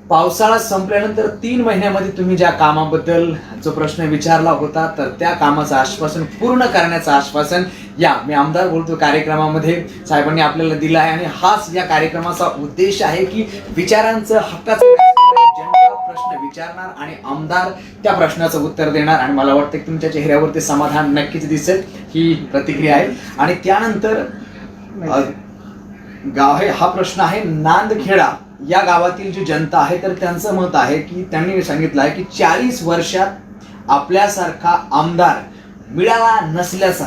पावसाळा संपल्यानंतर 3 महिन्यामध्ये तुम्ही ज्या कामाबद्दल जो प्रश्न विचारला होता तर त्या कामाचं आश्वासन पूर्ण करण्याचं आश्वासन या मी आमदार बोलतो कार्यक्रमामध्ये साहेबांनी आपल्याला दिलं आहे. आणि हाच या कार्यक्रमाचा उद्देश आहे की विचारांचं हक्काचं जनता प्रश्न विचारणार आणि आमदार त्या प्रश्नाचं उत्तर देणार. आणि मला वाटतं की तुमच्या चेहऱ्यावरती समाधान नक्कीच दिसेल, ही प्रतिक्रिया आहे. आणि त्यानंतर गाव आहे, हा प्रश्न आहे नांदखेडा या गावातील जी जनता आहे तर त्यांचं मत आहे की त्यांनी सांगितलं आहे की 40 वर्षात आपल्यासारखा आमदार मिळाला नसल्याचा,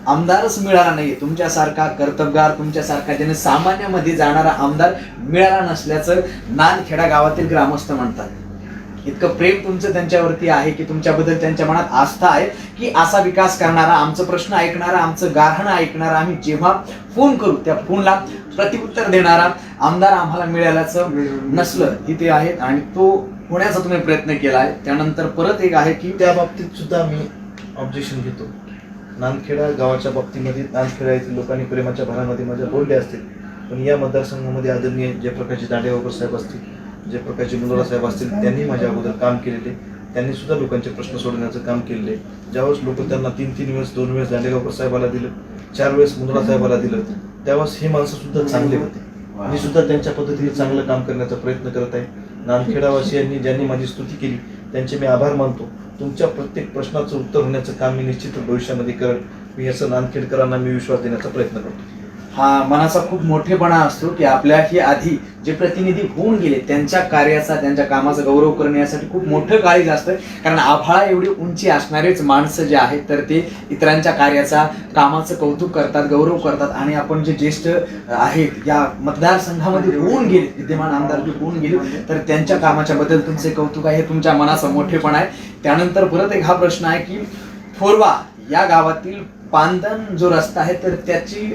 आमदारच मिळाला नाही, तुमच्यासारखा कर्तबगार, तुमच्यासारखा जनसामान्यामध्ये जाणारा आमदार मिळाला नसल्याचं नांदखेडा गावातील ग्रामस्थ म्हणतात. इतकं प्रेम तुमचं त्यांच्यावरती आहे की तुमच्याबद्दल त्यांच्या मनात आस्था आहे की असा विकास करणारा, आमचं प्रश्न ऐकणारा, आमचं गाऱ्हाणं ऐकणारा, आम्ही जेव्हा फोन करू त्या फोनला प्रतिउत्तर देणारा आमदार आम्हाला मिळाल्याचं नसलं ही ते आहेत. आणि तो होण्याचा तुम्ही प्रयत्न केला आहे. त्यानंतर परत एक आहे की त्या बाबतीत सुद्धा मी ऑब्जेक्शन घेतो. नांदखेडा गावाच्या बाबतीमध्ये नांदखेडा येथील लोकांनी प्रेमाच्या भरामध्ये माझ्या बोलले असतील, पण या मतदारसंघामध्ये आदरणीय जयप्रकाशजी दांडेगावकर साहेब असतील, जयप्रकाशजी मुंदोळा साहेब असतील, त्यांनी माझ्या अगोदर काम केलेले, त्यांनी सुद्धा लोकांचे प्रश्न सोडवण्याचं काम केलेले. ज्यावेळेस लोक त्यांना 3 वेळेस, 2 वेळेस दांडेगावकर साहेबाला दिलं, 4 वेळेस मुंदोळा साहेबाला दिलं, त्यावेळेस हे माणसं सुद्धा चांगले होते. मी सुद्धा त्यांच्या पद्धतीने चांगलं काम करण्याचा प्रयत्न करत आहे. नांदखेडावासियांनी ज्यांनी माझी स्तुती केली त्यांचे मी आभार मानतो. तुमच्या प्रत्येक प्रश्नाचं उत्तर होण्याचं काम मी निश्चित भविष्यामध्ये करेन. मी असं नांदखेडकरांना मी विश्वास देण्याचा प्रयत्न करतो. हा मनाचा खूप मोठेपणा असतो की आपल्याही आधी जे प्रतिनिधी होऊन गेले त्यांच्या कार्याचा, त्यांच्या कामाचा गौरव करण्यासाठी खूप मोठं काळीज असतं. कारण आभाळा एवढी उंची असणारेच माणसं जे आहेत तर ते इतरांच्या कार्याचा, कामाचं कौतुक करतात, गौरव करतात. आणि आपण जे ज्येष्ठ आहेत या मतदारसंघामध्ये होऊन गेले, विद्यमान आमदार जे होऊन गेले तर त्यांच्या कामाच्या बद्दल तुमचे कौतुक आहे, तुमच्या मनाचा मोठेपणा आहे. त्यानंतर परत एक हा प्रश्न आहे की फोरवा या गावातील पांदन जो रस्ता आहे तर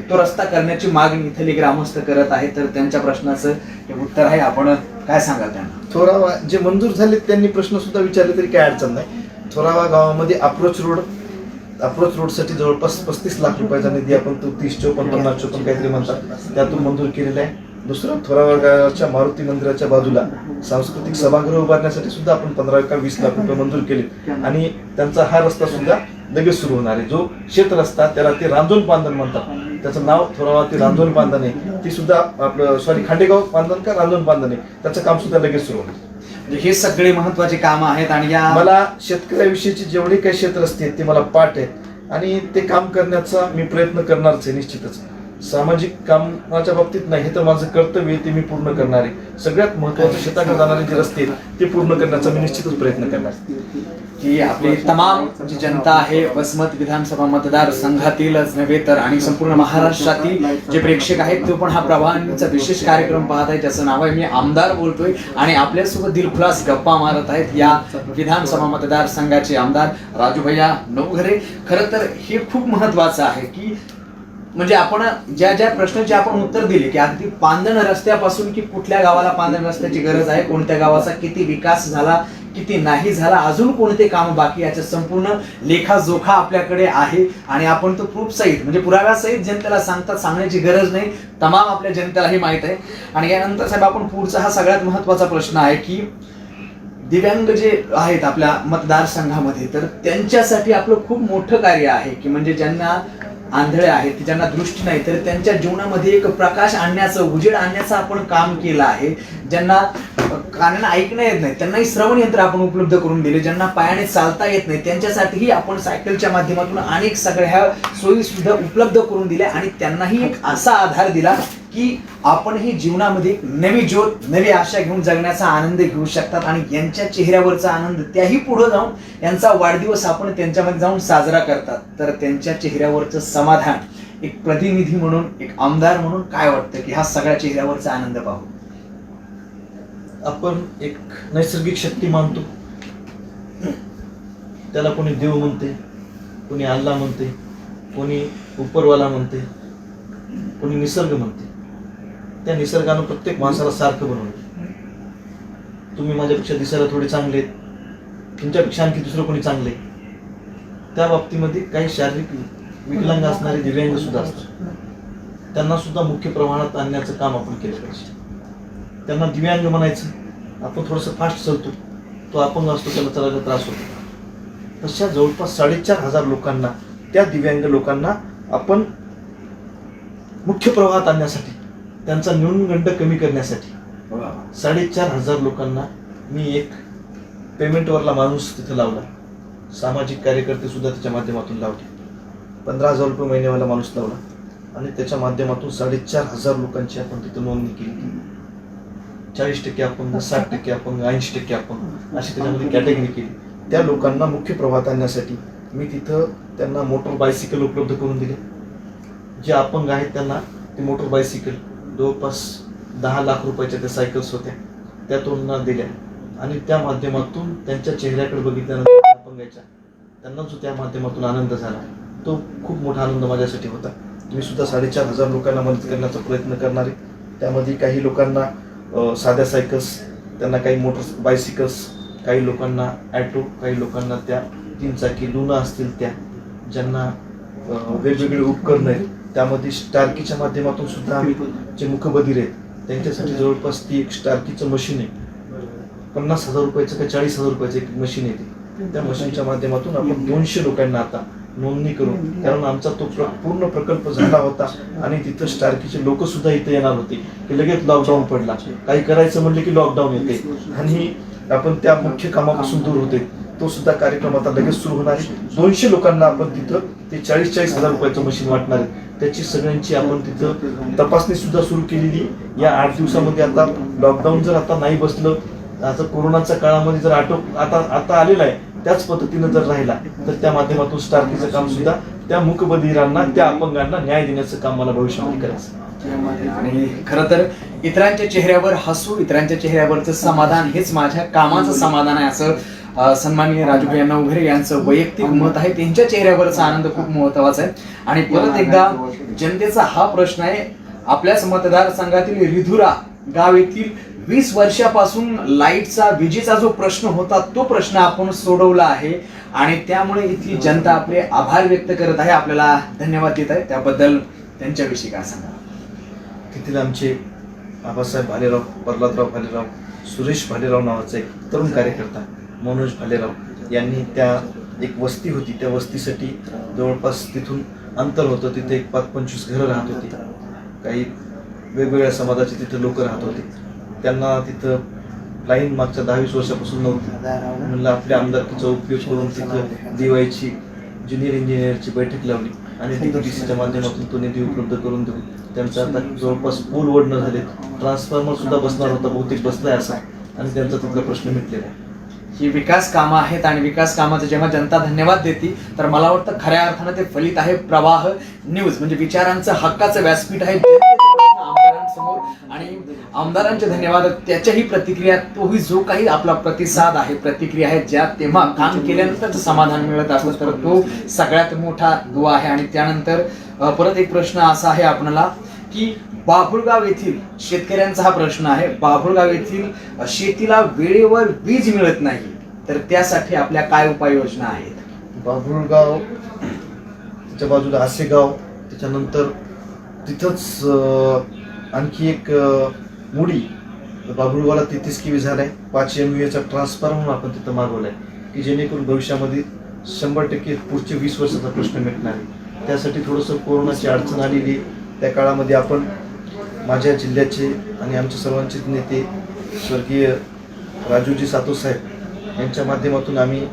तो रस्ता करण्याची मागणी इथले ग्रामस्थ करत आहे. तर त्यांच्या प्रश्नाचं हे उत्तर आहे, आपण काय सांगाल त्यांना? थोरावा जे मंजूर झाले त्यांनी प्रश्न सुद्धा विचारले तरी काही अडचण नाही. थोरावा गावामध्ये अप्रोच रोडसाठी जवळपास 35 लाख रुपयाचा निधी आपण तो 30-54, 50-54 काहीतरी म्हणतात त्यातून मंजूर केलेला आहे. दुसरं थोरावा गावाच्या मारुती मंदिराच्या बाजूला सांस्कृतिक सभागृह उभारण्यासाठी सुद्धा आपण 15 का 20 लाख रुपये मंजूर केले. आणि त्यांचा हा रस्ता सुद्धा लगेच सुरू होणार आहे. जो शेत रस्ता त्याला ते रांजोल पांदन म्हणतात, त्याचं नाव थोरावा ते रांजोल पांदन आहे. ती सुद्धा आपलं खांडेगाव पांदन का रांजोल पांदन आहे, त्याचं काम सुद्धा लगेच सुरू होणार. हे सगळे महत्वाचे काम आहेत. आणि या मला शेतकऱ्याविषयीचे जेवढे काही शेत रस्ते आहेत ते मला पाठ आहेत आणि ते काम करण्याचा मी प्रयत्न करणारच आहे निश्चितच. सामाजिक कामाच्या बाबतीत नाही, हे तर माझं कर्तव्य आहे, ते मी पूर्ण करणार आहे. सगळ्यात महत्वाचं शेताकडे जाणारे जे रस्ते आहेत ते पूर्ण करण्याचा मी निश्चितच प्रयत्न करणार. की आपली तमाम जी जनता आहे वसमत विधानसभा मतदारसंघातीलच नव्हे तर आणि संपूर्ण महाराष्ट्रातील जे प्रेक्षक आहेत ते पण हा प्रवाहांचा विशेष कार्यक्रम पाहत आहे. त्याचं नाव आहे मी आमदार बोलतोय आणि आपल्यासोबत दिलखुलास गप्पा मारत आहेत या विधानसभा मतदारसंघाचे आमदार राजू भैया नवघरे. खरं तर हे खूप महत्वाचं आहे की म्हणजे आपण ज्या प्रश्नाचे आपण उत्तर दिले की अगदी पांदण रस्त्यापासून की कुठल्या गावाला पांदण रस्त्याची गरज आहे, कोणत्या गावाचा किती विकास झाला, किती नाही झाला, अजून कोणते काम बाकी, याचा संपूर्ण लेखाजोखा आपल्याकडे आहे. आणि आपण तो प्रूफ सहित म्हणजे पुराव्यासहित जनतेला सांगण्याची गरज नाही, तमाम आपल्या जनतेलाही माहित आहे. आणि यानंतर साहेब आपण पुढचा हा सगळ्यात महत्वाचा प्रश्न आहे की दिव्यांग जे आहेत आपल्या मतदारसंघामध्ये तर त्यांच्यासाठी आपलं खूप मोठं कार्य आहे की म्हणजे ज्यांना आंधळे आहेत की ज्यांना दृष्टी नाही तर त्यांच्या जीवनामध्ये एक प्रकाश आणण्याचं, उजेड आणण्याचं आपण काम केलं आहे. ज्यांना कानांना ऐकणं येत नाही त्यांनाही श्रवण यंत्र आपण उपलब्ध करून दिले. ज्यांना पायाने चालता येत नाही त्यांच्यासाठीही आपण सायकलच्या माध्यमातून अनेक सगळ्या सोयी सुद्धा उपलब्ध करून दिल्या आणि त्यांनाही एक असा आधार दिला की आपणही जीवनामध्ये एक नवी ज्योत, नवी आशा घेऊन जगण्याचा आनंद घेऊ शकतात. आणि यांच्या चेहऱ्यावरचा आनंद त्याही पुढे जाऊन यांचा वाढदिवस आपण त्यांच्यामध्ये जाऊन साजरा करतात. तर त्यांच्या चेहऱ्यावरचं समाधान एक प्रतिनिधी म्हणून, एक आमदार म्हणून काय वाटतं की हा सगळ्या चेहऱ्यावरचा आनंद पाहू? आपण एक नैसर्गिक शक्ती मानतो, त्याला कोणी देव म्हणते, कोणी अल्ला म्हणते, कोणी उपरवाला म्हणते, कोणी निसर्ग म्हणते. त्या निसर्गानं प्रत्येक माणसाला सारखं बनवलं. तुम्ही माझ्यापेक्षा दिसायला थोडे चांगले, तुमच्यापेक्षा आणखी दुसरं कोणी चांगले. त्या बाबतीमध्ये काही शारीरिक विकलांग असणारे दिव्यांग सुद्धा असतात. त्यांना सुद्धा मुख्य प्रमाणात आणण्याचं काम आपण केलं पाहिजे. त्यांना दिव्यांग म्हणायचं, आपण थोडंसं फास्ट चालतो, तो अपंग असतो, त्याला चालायला त्रास होतो. तशा जवळपास 4,500 लोकांना, त्या दिव्यांग लोकांना आपण मुख्य प्रवाहात आणण्यासाठी, त्यांचा न्यूनगंड कमी करण्यासाठी 4,500 लोकांना मी एक पेमेंटवरला माणूस तिथं लावला. सामाजिक कार्यकर्ते सुद्धा त्याच्या माध्यमातून लावले. 15,000 रुपये महिन्यावाला माणूस लावला आणि त्याच्या माध्यमातून 4,500 लोकांची आपण तिथं नोंदणी केली. 40% अपंग, 60% अपंग, 80% अपंग अशी त्याच्यामध्ये कॅटेगरी केली. त्या लोकांना मुख्य प्रवाहात आणण्यासाठी मी तिथं त्यांना मोटर बायसिकल उपलब्ध करून दिले. जे अपंग आहेत त्यांना ती मोटर बायसिकल जवळपास 10 लाख रुपयाच्या त्या सायकल्स होत्या, त्या त्यांना दिल्या. आणि त्या माध्यमातून त्यांच्या चेहऱ्याकडे बघितल्यानंतर अपंगाच्या त्यांना जो त्या माध्यमातून आनंद झाला, तो खूप मोठा आनंद माझ्यासाठी होता. मी सुद्धा 4,500 लोकांना मदत करण्याचा प्रयत्न करणार आहे. त्यामध्ये काही लोकांना साध्या सायकल्स, त्यांना काही मोटर बायसिकल्स, काही लोकांना ॲटो, काही लोकांना त्या 3 चाकी लुना असतील त्या, ज्यांना वेगवेगळे उपकरण आहेत. त्यामध्ये स्टार्कीच्या माध्यमातून सुद्धा आम्ही जे मुखबधीर आहेत त्यांच्यासाठी जवळपास ती एक स्टार्कीचं मशीन आहे. 50,000 रुपयाचं का 40,000 रुपयाचं एक मशीन येते. त्या मशीनच्या माध्यमातून आपण 200 लोकांना आता नोंदणी करू, कारण आमचा तो पूर्ण प्रकल्प झाला होता आणि तिथं स्टार्कीचे लोक सुद्धा इथे येणार होते की लगेच लॉकडाऊन पडला, काही करायचं म्हणलं की लॉकडाऊन येते आणि आपण त्या मुख्य कामापासून दूर होते. तो सुद्धा कार्यक्रम आता लगेच सुरू होणार आहे. 200 लोकांना आपण तिथं ते 40,000 रुपयाचं मशीन वाटणार आहे. त्याची सगळ्यांची आपण तिथं तपासणी सुद्धा सुरू केलेली. या 8 दिवसामध्ये आता लॉकडाऊन जर आता नाही बसलं, आता कोरोनाच्या काळामध्ये जर आता आलेला आहे त्याच पद्धतीनं जर राहिला तर त्या माध्यमातून स्टार्कीचं काम सुद्धा त्या मूकबधिरांना, त्या अपंगांना न्याय देण्याचं काम मला भविष्यामध्ये करायचं. आणि खरं तर इतरांच्या चेहऱ्यावर हसू, इतरांच्या चेहऱ्यावरचं समाधान हेच माझ्या कामाचं समाधान आहे, असं सन्माननीय राजूभाई नवघरे यांचं वैयक्तिक मत आहे. त्यांच्या चेहऱ्यावरचा आनंद खूप महत्वाचा आहे. आणि परत एकदा जनतेचा हा प्रश्न आहे, आपल्याच मतदारसंघातील रिधुरा गाव येथील 20 वर्षापासून लाईटचा, विजेचा जो प्रश्न होता तो प्रश्न आपण सोडवला आहे आणि त्यामुळे इथली जनता आपले आभार व्यक्त करत आहे, आपल्याला धन्यवाद देत आहे. त्याबद्दल त्यांच्याविषयी काय सांगा? तिथील आमचे आबासाहेब भालेराव, प्रल्हादराव भालेराव, सुरेश भालेराव नावाचा एक तरुण कार्यकर्ता, मनोज भालेराव यांनी त्या एक वस्ती होती, त्या वस्तीसाठी जवळपास तिथून अंतर होतं, तिथे एक 5-25 घरं राहत होती. काही वेगवेगळ्या समाजाचे तिथे लोक राहत होते. त्यांना तिथं लाईन मागच्या 10-20 वर्षापासून नव्हती. म्हणलं आपल्या आमदारकीचा उपयोग करून तिथं दिवाळीची ज्युनियर इंजिनियरची बैठक लावली आणि DCच्या माध्यमातून तो निधी उपलब्ध करून देऊ. त्यांचा आता जवळपास पूल ओढणं झाले, ट्रान्सफॉर्मर सुद्धा बसणार होता, बहुतेक बसलाय असा, आणि त्यांचा तिथला प्रश्न मिटलेला आहे. ही विकास कामं आहेत आणि विकास कामाचं जेव्हा जनता धन्यवाद देते तर मला वाटतं खऱ्या अर्थानं ते फलित आहे. प्रवाह न्यूज म्हणजे विचारांचं हक्काचं व्यासपीठ आहे आमदारांसमोर, आणि आमदारांचे धन्यवाद, त्याच्याही प्रतिक्रिया, तोही जो काही आपला प्रतिसाद आहे, प्रतिक्रिया आहे, ज्या तेव्हा काम केल्यानंतर समाधान मिळत असलं तर तो सगळ्यात मोठा दुवा आहे. आणि त्यानंतर परत एक प्रश्न असा आहे आपल्याला की बाभुळगाव येथील शेतकऱ्यांचा हा प्रश्न आहे, बाभुळगाव येथील शेतीला वेळेवर वीज मिळत नाही, तर त्यासाठी आपल्या काय उपाययोजना आहेत? बाभुळगाव, त्याच्या बाजूला आसेगाव, त्याच्यानंतर तिथंच आणखी एक मुडी, बाभुळगावला 33 केवी झालाय. 5 MVA ट्रान्सफॉर्मर आपण तिथं मागवलाय की जेणेकरून भविष्यामध्ये 100% पुढचे 20 वर्षाचा प्रश्न मिटणार आहे. त्यासाठी थोडंसं कोरोनाची अडचण आलेली, त्या काळामध्ये आपण माझ्या जिल्ह्याचे आणि आमच्या सर्वांचे नेते स्वर्गीय राजूजी सातू साहेब यांच्या माध्यमातून आम्ही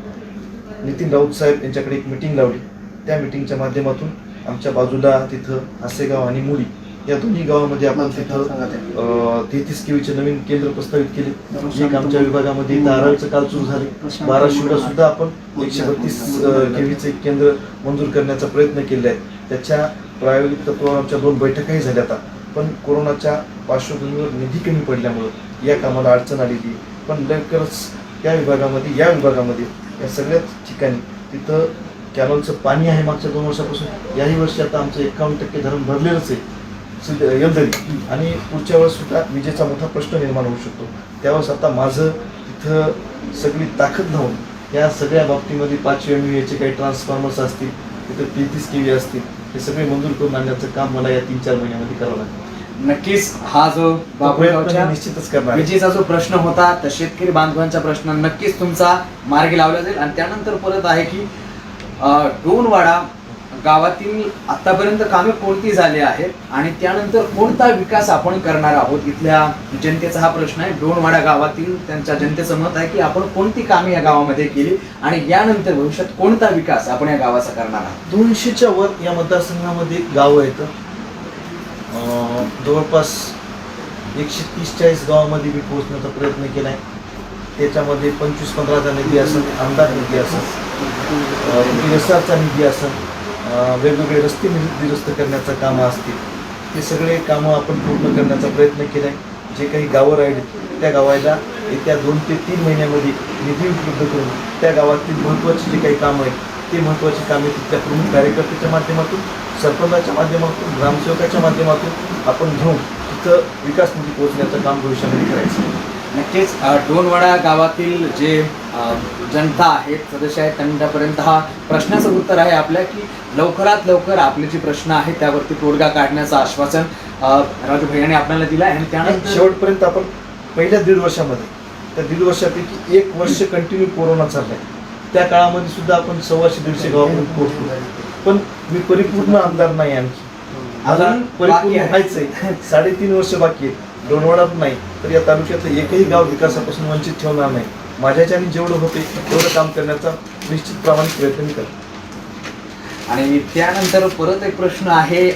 नितीन राऊत साहेब यांच्याकडे एक मिटिंग लावली. त्या मिटिंगच्या माध्यमातून आमच्या बाजूला तिथं आसेगाव आणि मुली या दोन्ही गावामध्ये आपण तिथं 33 केवीचे नवीन केंद्र प्रस्तावित केले. एक आमच्या विभागामध्ये धाराळचं काल सुरू झाले. बाराशिवला सुद्धा आपण 132 केवीचे एक केंद्र मंजूर करण्याचा प्रयत्न केला आहे. त्याच्या प्रायोगिक तत्वावर आमच्या 2 बैठकाही झाल्या आता. पण कोरोनाच्या पार्श्वभूमीवर निधी कमी पडल्यामुळं या कामाला अडचण आलेली. पण लवकरच त्या विभागामध्ये या या सगळ्याच ठिकाणी तिथं कॅनॉलचं पाणी आहे मागच्या 2 वर्षापासून. याही वर्षी आता आमचं 51% धरण भरलेलंच आहे यंदरी. आणि पुढच्या वेळेस सुद्धा विजेचा मोठा प्रश्न निर्माण होऊ शकतो. त्यावेळेस आता माझं तिथं सगळी ताकद लावून या सगळ्या बाबतीमध्ये 5 MVA चे काही ट्रान्सफॉर्मर्स असतील, तिथं 33 KV असतील, हे सगळे मंजूर करून आणण्याचं काम मला या 3-4 महिन्यामध्ये करावं लागेल. नक्कीच हा जो बाबुळगावच्या निश्चितच करणार. विजेचा जो प्रश्न होता तर शेतकरी बांधवांचा प्रश्न नक्कीच तुमचा मार्गी लावला जाईल. आणि त्यानंतर परत आहे की डोणवाडा गावातील आतापर्यंत कामे कोणती झाली आहेत आणि त्यानंतर कोणता विकास आपण करणार आहोत, इथल्या जनतेचा हा प्रश्न आहे. डोणवाडा गावातील त्यांच्या जनतेचं मत आहे की आपण कोणती कामे या गावामध्ये केली आणि यानंतर भविष्यात कोणता विकास आपण या गावाचा करणार आहोत. 200च्या वर या मतदारसंघामध्ये गावं आहेत. जवळपास 130-40 गावामध्ये मी पोहोचण्याचा प्रयत्न केला आहे. त्याच्यामध्ये 25-15चा निधी असेल, आमदार निधी असेल, एसआरचा निधी असेल, वेगवेगळे रस्ते दुरुस्त करण्याचं कामं असतील, ते सगळे कामं आपण पूर्ण करण्याचा प्रयत्न केला आहे. जे काही गावं राहिले त्या गावाला येत्या 2 ते 3 महिन्यामध्ये निधी उपलब्ध करून त्या गावातील महत्त्वाची जी काही कामं आहेत ते महत्त्वाची कामे तिथल्या प्रमुख कार्यकर्त्याच्या माध्यमातून, सरपंचाच्या माध्यमातून, ग्रामसेवकाच्या माध्यमातून आपण घेऊन तिथं विकास निधी पोहोचण्याचं काम भविष्यामध्ये करायचं. नक्कीच डोणवाडा गावातील जे जनता आहेत, सदस्य आहेत, त्यांच्यापर्यंत हा प्रश्नाचं उत्तर आहे आपल्या की लवकरात लवकर आपले जे प्रश्न आहेत त्यावरती तोडगा काढण्याचं आश्वासन राजू भैयाने आपल्याला दिलं आहे. आणि त्यानंतर शेवटपर्यंत आपण पहिल्या 1.5 वर्षामध्ये, त्या 1.5 वर्षापैकी 1 वर्ष कंटिन्यू कोरोना चाललाय. त्या काळामध्ये सुद्धा आपण 100-150 गावापर्यंत पोहोचलो. पण मी परिपूर्ण आमदार नाही, आणखी अजून परिपूर्ण व्हायचंय. 3.5 वर्ष बाकी आहेत. डोणवाडात नाही तर या तालुक्यातलं एकही गाव विकासापासून वंचित ठेवणार नाही. माझ्याच्याने जेवढं होते तेवढं काम करण्याचा निश्चित प्रामाणिक प्रयत्न मी करतो. आणि त्यानंतर परत एक प्रश्न आहे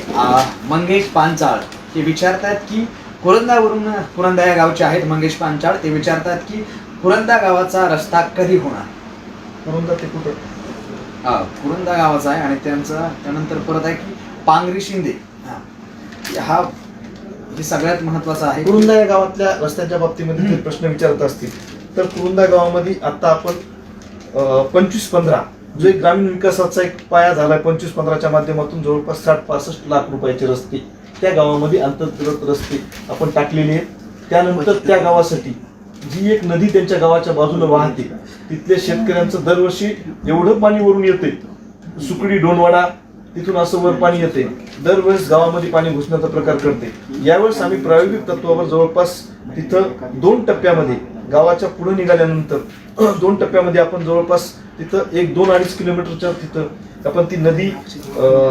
मंगेश पांचाळ ते विचारतात की कुरंदा या गावचे आहेत मंगेश पांचाळ. ते विचारतात की कुरंदा गावाचा रस्ता कधी होणार. कुरंदा ते कुठं? कुरंदा गावाचा आहे. आणि त्यानंतर परत आहे की पांगरी शिंदे, हा हे सगळ्यात महत्वाचं आहे. कुरुंदा या गावातल्या रस्त्यांच्या बाबतीमध्ये ते प्रश्न विचारत असतील तर कुरुंदा गावामध्ये आता आपण 25-15 जो एक ग्रामीण विकासाचा एक पाया झालाय, 25-15च्या माध्यमातून जवळपास 60-65 लाख रुपयाचे रस्ते त्या गावामध्ये अंतर्गत रस्ते आपण टाकलेले आहेत. त्यानंतर त्या गावासाठी जी एक नदी त्यांच्या गावाच्या बाजूला वाहते, तिथल्या शेतकऱ्यांचं दरवर्षी एवढं पाणी वरून येते, सुकडी डोणवाडा तिथून असं वर पाणी येते, दरवेळेस गावामध्ये पाणी घुसण्याचा प्रकार करते. यावेळेस आम्ही प्रायोगिक तत्वावर जवळपास तिथं 2 टप्प्यामध्ये गावाच्या पुढे निघाल्यानंतर 2 टप्प्यामध्ये आपण जवळपास तिथं 1-2-2.5 किलोमीटरच्या तिथं आपण ती नदी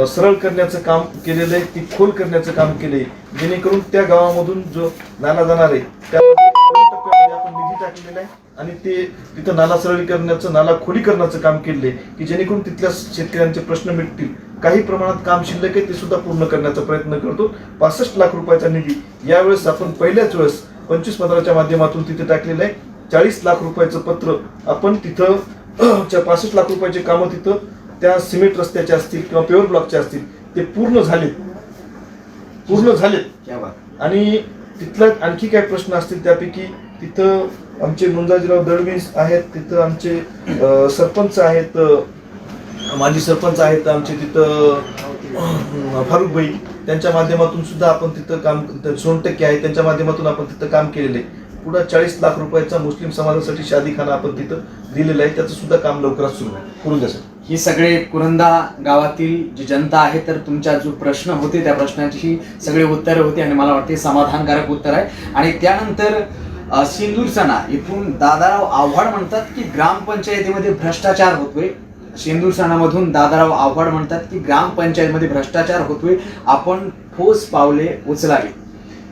सरळ करण्याचं काम केलेलं आहे, ती खोल करण्याचं काम केले, जेणेकरून त्या गावामधून जो नाला जाणार आहे त्यामध्ये 2 टप्प्यामध्ये आपण निधी टाकलेला आहे आणि ते तिथं नाला सरळीकरणाचं, नाला खोलीकरणाचं काम केले की जेणेकरून तिथल्या शेतकऱ्यांचे प्रश्न मिटतील. काही प्रमाणात काम शिल्लक आहे ते सुद्धा पूर्ण करण्याचा प्रयत्न करतो. 65 लाख रुपयाचा निधी यावेळेस आपण पहिल्याच वेळेस 25-15च्या माध्यमातून तिथे टाकलेलं आहे. 40 लाख रुपयाचं पत्र आपण तिथं 65 लाख रुपयाचे कामं तिथं त्या सिमेंट रस्त्याचे असतील किंवा पेवर ब्लॉकचे असतील ते पूर्ण झालेत. आणि तिथला आणखी काय प्रश्न असतील त्यापैकी तिथं आमचे मुंजाजीराव दळवी आहेत, तिथं आमचे सरपंच आहेत, माजी सरपंच आहेत आमचे तिथं फारुख भाई, त्यांच्या माध्यमातून सुद्धा आपण तिथं काम, सोनटक्के आहे त्यांच्या माध्यमातून आपण तिथं काम केलेलं आहे. पुढे 40 लाख रुपयाचा मुस्लिम समाजासाठी शादीखाना आपण तिथं दिलेला आहे, त्याचं सुद्धा काम लवकरच सुरू आहे. ही सगळे कुरंदा गावातील जी जनता आहे तर तुमच्या जो प्रश्न होते त्या प्रश्नाची सगळे उत्तरं होती आणि मला वाटते समाधानकारक उत्तर आहे. आणि त्यानंतर शेंदूरसणा इथून दादाराव आव्हाड म्हणतात की ग्रामपंचायतीमध्ये भ्रष्टाचार होतोय. शेंदूरसणामधून दादाराव आव्हाड म्हणतात की ग्रामपंचायतीमध्ये भ्रष्टाचार होतोय, आपण ठोस पावले उचलावी.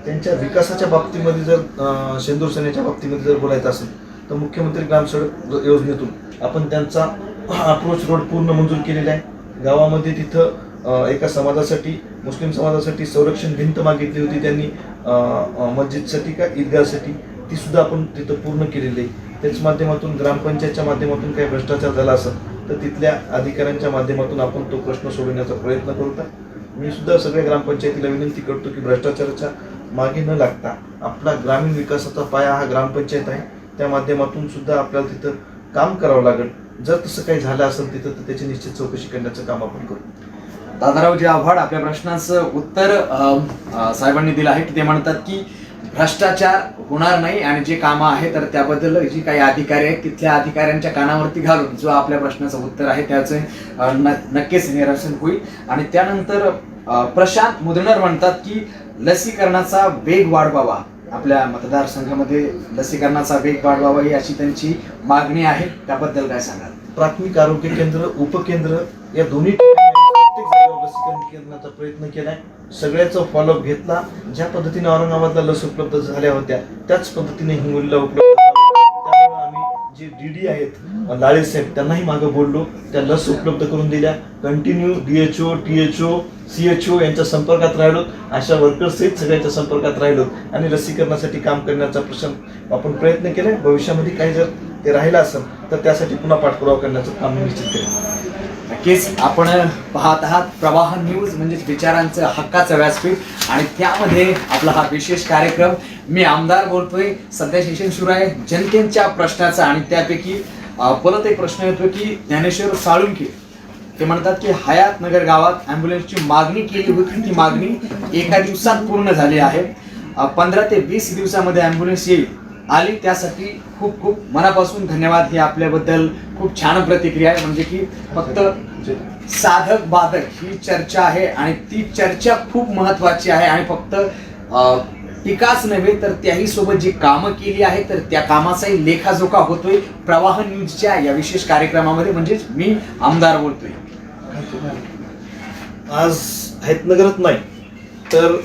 त्यांच्या विकासाच्या बाबतीमध्ये जर शेंदूरसण्याच्या बाबतीमध्ये जर बोलायचं असेल तर मुख्यमंत्री ग्रामसडक योजनेतून आपण त्यांचा अप्रोच रोड पूर्ण मंजूर केलेला आहे. गावामध्ये तिथं एका समाजासाठी, मुस्लिम समाजासाठी संरक्षण भिंत मागितली होती त्यांनी मस्जिदसाठी का ईदगाहसाठी, ती सुद्धा आपण तिथं पूर्ण केलेली आहे. त्याच्या माध्यमातून ग्रामपंचायतच्या माध्यमातून काही भ्रष्टाचार झाला असेल तर तिथल्या अधिकाऱ्यांच्या माध्यमातून आपण तो प्रश्न सोडवण्याचा प्रयत्न करतो. मी सुद्धा सगळ्या ग्रामपंचायतीला विनंती करतो की भ्रष्टाचाराच्या मागे न लागता आपला ग्रामीण विकासाचा पाया हा ग्रामपंचायत आहे, त्या माध्यमातून सुद्धा आपल्याला तिथं काम करावं लागेल. जर तसं काही झालं असेल तिथं तर त्याची निश्चित चौकशी करण्याचं काम आपण करू. दादारावजी आव्हाड आपल्या प्रश्नाचं उत्तर साहेबांनी दिलं आहे की ते म्हणतात की भ्रष्टाचार होणार नाही आणि जे कामं आहे तर त्याबद्दल जी काही अधिकारी आहेत तिथल्या अधिकाऱ्यांच्या कानावरती घालून जो आपल्या प्रश्नाचं उत्तर आहे त्याचे नक्कीच निरसन होईल. आणि त्यानंतर प्रशांत मुदनर म्हणतात की लसीकरणाचा वेग वाढवावा, आपल्या मतदारसंघामध्ये लसीकरणाचा वेग वाढवावा ही अशी त्यांची मागणी आहे, त्याबद्दल काय सांगाल? प्राथमिक आरोग्य केंद्र, उपकेंद्र या दोन्ही ठिकाणी प्रत्येक जागेवर लसीकरण करण्याचा प्रयत्न केलाय. सगळ्याचा फॉलोअप घेतला. ज्या पद्धतीने औरंगाबादला लस उपलब्ध झाल्या होत्या त्याच पद्धतीने हिंगोलीला उपलब्ध झाल्या. त्यामुळे आम्ही जे डीडी आहेत लाळे साहेब त्यांनाही मागे बोललो, त्या लस उपलब्ध करून दिल्या. कंटिन्यू DHO, THO, CHO यांच्या संपर्कात राहिलो, अशा वर्कर्स सहित सगळ्यांच्या संपर्कात राहिलो आणि लसीकरणासाठी काम करण्याचा आपण प्रयत्न केलाय. भविष्यामध्ये काही जर ते राहिलं असेल तर त्यासाठी पुन्हा पाठपुरावा करण्याचं काम मी निश्चित करेन. नक्कीच आपण पाहत आहात प्रवाह न्यूज म्हणजेच विचारांचं हक्काचं व्यासपीठ आणि त्यामध्ये आपला हा विशेष कार्यक्रम. मी आमदार बोलतोय. सध्या सेशन सुरू आहे जनतेच्या प्रश्नाचा आणि त्यापैकी परत एक प्रश्न येतो की ज्ञानेश्वर साळुंखे ते म्हणतात की हयात नगर गावात ॲम्ब्युलन्सची मागणी केली होती, ती मागणी एका दिवसात पूर्ण झाली आहे. 15 ते 20 दिवसामध्ये ॲम्ब्युलन्स येईल आली, त्यासाठी खूप खूप मनापासून धन्यवाद. ही आपल्याबद्दल खूप छान प्रतिक्रिया आहे. म्हणजे की फक्त साधक बाधक ही चर्चा आहे आणि ती चर्चा खूप महत्वाची आहे आणि फक्त टीकाच नव्हे तर त्याही सोबत जी कामं केली आहे तर त्या कामाचाही लेखाजोखा होतोय प्रवाह न्यूजच्या या विशेष कार्यक्रमामध्ये. म्हणजेच मी आमदार बोलतोय. आज हैतनगरच नाही तर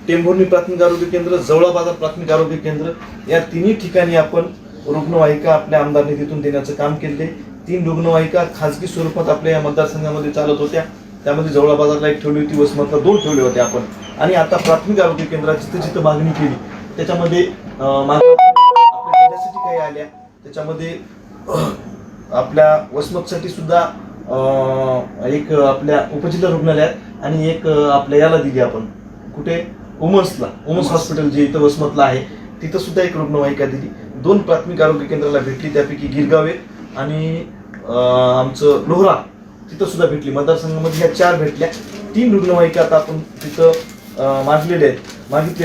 टेंभुर्णी प्राथमिक आरोग्य केंद्र, जवळा बाजार प्राथमिक आरोग्य केंद्र या तिन्ही ठिकाणी आपण रुग्णवाहिका आपल्या आमदार निधीतून देण्याचं काम केले. 3 रुग्णवाहिका खाजगी स्वरूपात आपल्या या मतदारसंघामध्ये चालत होत्या. त्यामध्ये जवळा बाजारला 1 ठेवली होती, वसमतला 2 ठेवले होते आपण. आणि आता प्राथमिक आरोग्य केंद्रात जिथे जिथे मागणी केली त्याच्यामध्ये आपल्या जिल्ह्यासाठी काही आल्या, त्याच्यामध्ये आपल्या वसमतसाठी सुद्धा एक आपल्या उपजिल्हा रुग्णालयात आणि एक आपल्या याला दिली आपण कुठे उमस हॉस्पिटल जे इथं वसमतला आहे तिथं सुद्धा एक रुग्णवाहिका दिली. 2 प्राथमिक आरोग्य केंद्राला भेटली, त्यापैकी गिरगावे आणि आमचं लोहरा तिथं सुद्धा भेटली. मतदारसंघामध्ये ह्या 4 भेटल्या. 3 रुग्णवाहिका आता आपण तिथं मागितलेल्या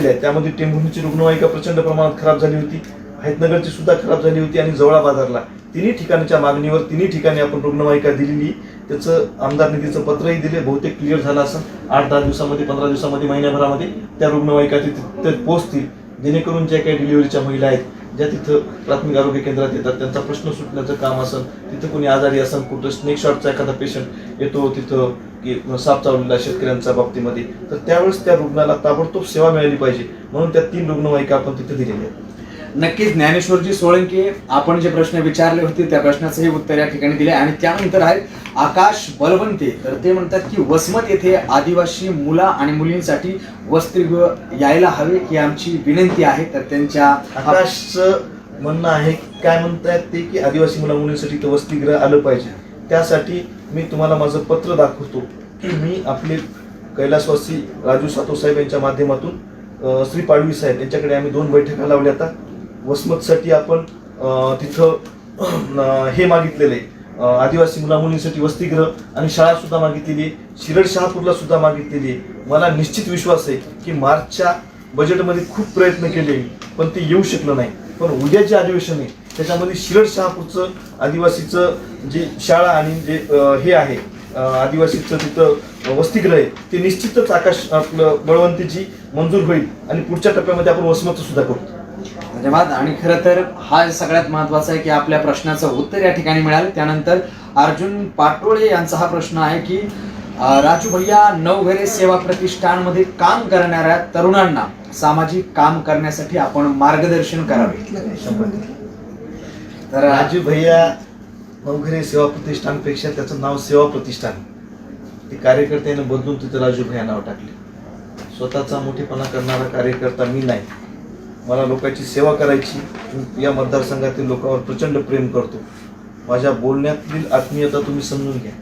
आहेत. त्यामध्ये टेंभुर्णीची रुग्णवाहिका प्रचंड प्रमाणात खराब झाली होती, हैतनगरची सुद्धा खराब झाली होती आणि जवळा बाजारला तिन्ही ठिकाणच्या मागणीवर तिन्ही ठिकाणी आपण रुग्णवाहिका दिलेली. त्याचं आमदार निधीचं पत्रही दिले, बहुतेक क्लिअर झालं असं 8-10 दिवसामध्ये, 15 दिवसामध्ये, महिन्याभरामध्ये त्या रुग्णवाहिका तिथे पोहोचतील, जेणेकरून ज्या काही डिलिव्हरीच्या महिला आहेत ज्या तिथं प्राथमिक आरोग्य केंद्रात येतात त्यांचा प्रश्न सुटण्याचं काम असेल, तिथं कोणी आजारी असेल, कुठं स्नेक शॉटचा एखादा पेशंट येतो तिथं की साप चावलेला शेतकऱ्यांच्या बाबतीमध्ये, तर त्यावेळेस त्या रुग्णाला ताबडतोब सेवा मिळाली पाहिजे म्हणून त्या 3 रुग्णवाहिका आपण तिथे दिलेल्या आहेत. नक्कीच ज्ञानेश्वरजी सोळंके आपण जे प्रश्न विचारले होते त्या प्रश्नाचंही उत्तर या ठिकाणी दिले. आणि त्यानंतर आहे आकाश बलवंते, तर ते म्हणतात की वसमत येथे आदिवासी मुला आणि मुलींसाठी वसतिगृह यायला हवे ही आमची विनंती आहे. तर त्यांच्या आकाशचं म्हणणं आहे, काय म्हणतायत ते की आदिवासी मुला मुलींसाठी इथं वसतिगृह आलं पाहिजे. त्यासाठी मी तुम्हाला माझं पत्र दाखवतो की मी आपले कैलासवासी राजू सातव साहेब यांच्या माध्यमातून श्री पाडवी साहेब यांच्याकडे आम्ही 2 बैठका लावल्या. आता वसमतसाठी आपण तिथं हे मागितलेलं आहे, आदिवासी मुला मुलींसाठी वसतिगृह आणि शाळा सुद्धा मागितलेली आहे. शिरड शहापूरला सुद्धा मागितलेली आहे. मला निश्चित विश्वास आहे की मार्चच्या बजेटमध्ये खूप प्रयत्न केले पण ते येऊ शकलं नाही. पण उद्या जे अधिवेशन आहे त्याच्यामध्ये शिरड शहापूरचं आदिवासीचं जे शाळा आणि जे हे आहे आदिवासीचं तिथं वसतिगृह आहे ते निश्चितच आकाश आपलं बळवंतीची मंजूर होईल आणि पुढच्या टप्प्यामध्ये आपण वसमतचं सुद्धा करू. धन्यवाद. आणि खरं तर हा सगळ्यात महत्वाचा आहे की आपल्या प्रश्नाचं उत्तर या ठिकाणी मिळालं. त्यानंतर अर्जुन पाटोळे यांचा हा प्रश्न आहे की राजू भैया नवघरे सेवा प्रतिष्ठानमध्ये काम करणाऱ्या तरुणांना सामाजिक काम करण्यासाठी आपण मार्गदर्शन करावे. तर राजू भैया नवघरे सेवा प्रतिष्ठानपेक्षा त्याचं नाव सेवा प्रतिष्ठान, ते कार्यकर्त्याने बदलून तिथं राजू भैया नाव टाकले. स्वतःचा मोठेपणा करणारा कार्यकर्ता मी नाही. मला लोकांची सेवा करायची. मी या मतदारसंघातील लोकांवर प्रचंड प्रेम करतो. माझ्या बोलण्यातील आत्मीयता तुम्ही समजून घ्या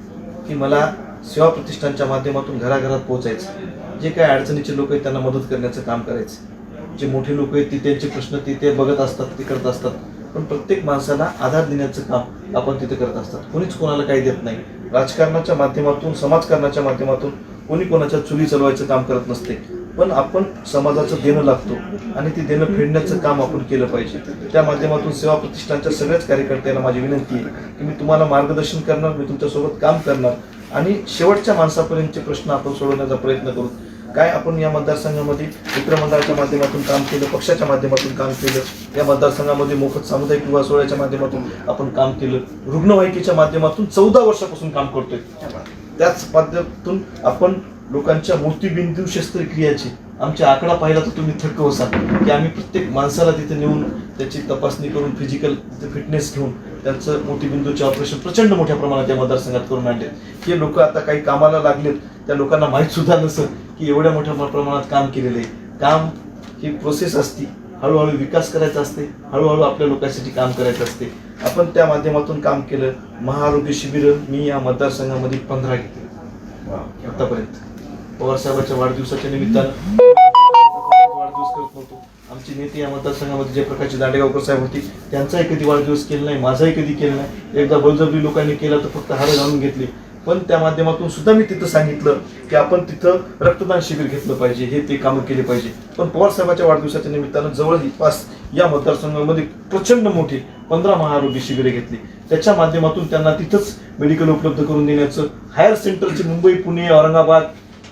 की मला सेवा प्रतिष्ठानच्या माध्यमातून घराघरात पोहोचायचं. जे काही अडचणीचे लोक आहेत त्यांना मदत करण्याचं काम करायचं. जे मोठे लोक आहेत त्यांचे प्रश्न ते बघत असतात, ते करत असतात. पण प्रत्येक माणसाला आधार देण्याचं काम आपण तिथे करत असतात. कोणीच कोणाला काही देत नाही. राजकारणाच्या माध्यमातून, समाजकारणाच्या माध्यमातून कोणी कोणाच्या चुली चालवायचं काम करत नसते. पण आपण समाजाचं देणं लागतो आणि ते देणं फेडण्याचं काम आपण केलं पाहिजे. त्या माध्यमातून सेवा प्रतिष्ठानच्या सगळ्याच कार्यकर्त्यांना माझी विनंती आहे की मी तुम्हाला मार्गदर्शन करणार, मी तुमच्यासोबत काम करणार आणि शेवटच्या माणसापर्यंतचे प्रश्न आपण सोडवण्याचा प्रयत्न करू. काय आपण या मतदारसंघामध्ये मित्रमंडळाच्या माध्यमातून काम केलं, पक्षाच्या माध्यमातून काम केलं, या मतदारसंघामध्ये मोफत सामुदायिक विवाह सोहळ्याच्या माध्यमातून आपण काम केलं, रुग्णवाहिकेच्या माध्यमातून 14 वर्षापासून काम करतोय. त्याच माध्यमातून आपण लोकांच्या मोतीबिंदू शस्त्रक्रियाची आमचा आकडा पाहिला तर तुम्ही थक्क होसाल की आम्ही प्रत्येक माणसाला तिथे नेऊन त्याची तपासणी करून फिजिकल फिटनेस घेऊन त्यांचं मोतीबिंदूचे ऑपरेशन प्रचंड मोठ्या प्रमाणात या मतदारसंघात करून आणले. हे लोक आता काही कामाला लागलेत, त्या लोकांना माहीत सुद्धा नसेल की एवढ्या मोठ्या प्रमाणात काम केलेलं आहे. काम ही प्रोसेस असते, हळूहळू विकास करायचा असते, हळूहळू आपल्या लोकांसाठी काम करायचं असते. आपण त्या माध्यमातून काम केलं. महाआरोग्य शिबिर मी या मतदारसंघामध्ये 15 घेतले आतापर्यंत. पवार साहेबांच्या वाढदिवसाच्या निमित्तानं वाढदिवस करत नव्हतो. आमचे नेते या मतदारसंघामध्ये जे प्रकारचे दांडेगावकर साहेब होते त्यांचाही कधी वाढदिवस केला नाही, माझाही कधी केला नाही. एकदा बळजबरी लोकांनी केला तर फक्त हार घालून घेतले. पण त्या माध्यमातून सुद्धा मी तिथं सांगितलं की आपण तिथं रक्तदान शिबिर घेतलं पाहिजे, हे ते कामं केले पाहिजे. पण पवार साहेबांच्या वाढदिवसाच्या निमित्तानं जवळपास या मतदारसंघामध्ये प्रचंड मोठी 15 महाआरोग्य शिबिरे घेतली. त्याच्या माध्यमातून त्यांना तिथंच मेडिकल उपलब्ध करून देण्याचं, हायर सेंटरचे मुंबई, पुणे, औरंगाबाद,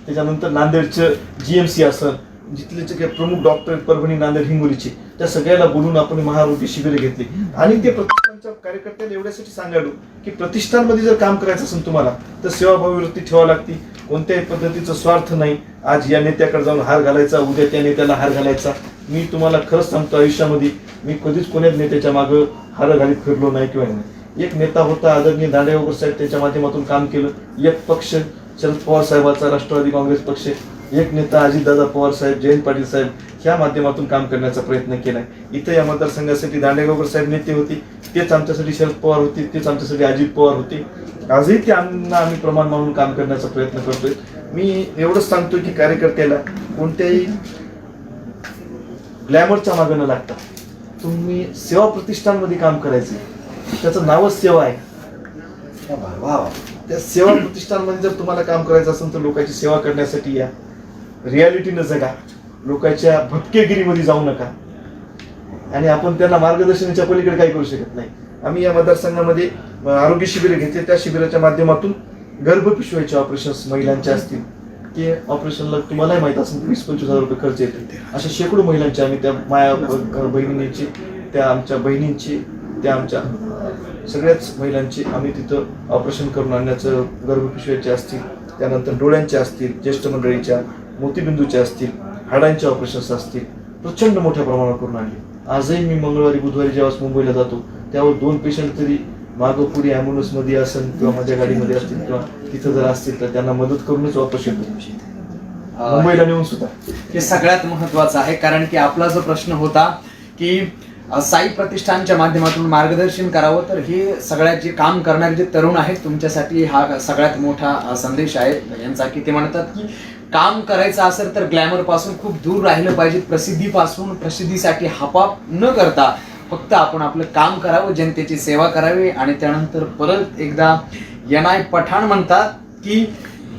त्याच्यानंतर नांदेडचं GMC असेल, जिथले जे काही प्रमुख डॉक्टर आहेत परभणी, नांदेड, हिंगोलीचे, त्या सगळ्याला बोलून आपण महाआरोग्य शिबिरे घेतली. आणि ते प्रतिष्ठानच्या कार्यकर्त्याला एवढ्यासाठी सांगायलो की प्रतिष्ठानमध्ये जर काम करायचं असेल तुम्हाला तर सेवाभावी वृत्ती ठेवावी लागते. कोणत्याही पद्धतीचा स्वार्थ नाही. आज या नेत्याकडे जाऊन हार घालायचा, उद्या त्या नेत्याला हार घालायचा. मी तुम्हाला खरंच सांगतो, आयुष्यामध्ये मी कधीच कोण्याच नेत्याच्या मागं हार घालीत फिरलो नाही किंवा नाही. एक नेता होता आदरणीय दांडेगावकर साहेब, त्यांच्या माध्यमातून काम केलं. एक पक्ष शरद पवार साहेबांचा राष्ट्रवादी काँग्रेस पक्ष, एक नेता अजितदादा पवार साहेब, जयंत पाटील साहेब, ह्या माध्यमातून काम करण्याचा प्रयत्न केलाय. इथं या मतदारसंघासाठी दांडेगावकर साहेब नेते होते, तेच आमच्यासाठी शरद पवार होते, तेच आमच्यासाठी अजित पवार होते. आजही त्यांना आम्ही प्रमाण मानून काम करण्याचा प्रयत्न करतोय. मी एवढंच सांगतोय की कार्यकर्त्याला कोणत्याही ग्लॅमरच्या मागे न लागता तुम्ही सेवा प्रतिष्ठानमध्ये काम करायचं. त्याचं नावच सेवा आहे. त्या सेवा प्रतिष्ठानमध्ये जर तुम्हाला काम करायचं असेल तर लोकांची सेवा करण्यासाठी या. रियालिटीनं जगा, लोकांच्या भटकेगिरीमध्ये जाऊ नका. आणि आपण त्यांना मार्गदर्शनाच्या पलीकडे काही करू शकत नाही. आम्ही या मतदारसंघामध्ये आरोग्य शिबिरे घेतले. त्या शिबिराच्या माध्यमातून गर्भपिशवीचे ऑपरेशन्स महिलांचे असतील, ते ऑपरेशनला तुम्हालाही माहित असेल 20-25 हजार रुपये खर्च येते. अशा शेकडो महिलांचे आम्ही, त्या माया बहिणींची, त्या आमच्या बहिणींची, त्या आमच्या सगळ्याच महिलांची आम्ही तिथं ऑपरेशन करून आणण्याचं, गर्भपिशवीचे असतील, त्यानंतर डोळ्यांचे असतील, ज्येष्ठ मंडळीच्या, मोतीबिंदूचे असतील, हाडांचे ऑपरेशन्स असतील, प्रचंड मोठ्या प्रमाणावर करून आणले. आजही मी मंगळवारी बुधवारी जेव्हा मुंबईला जातो त्यावर 2 पेशंट तरी मागं पुढे ॲम्ब्युलन्समध्ये असेल किंवा माझ्या गाडीमध्ये असतील किंवा तिथं जर असतील तर त्यांना मदत करूनच वापस येतो, मुंबईला नेऊन सुद्धा. हे सगळ्यात महत्वाचं आहे. कारण की आपला जो प्रश्न होता की साई प्रतिष्ठानच्या माध्यमातून मार्गदर्शन करावं, तर हे सगळ्यात जे काम करणारे जे तरुण आहेत तुमच्यासाठी हा सगळ्यात मोठा संदेश आहे यांचा, की ते म्हणतात की काम करायचं असेल तर ग्लॅमर पासून खूप दूर राहिलं पाहिजे. प्रसिद्धीपासून, प्रसिद्धीसाठी हापाप न करता फक्त आपण आपलं काम करावं, जनतेची सेवा करावी. आणि त्यानंतर परत एकदा NI पठाण म्हणतात की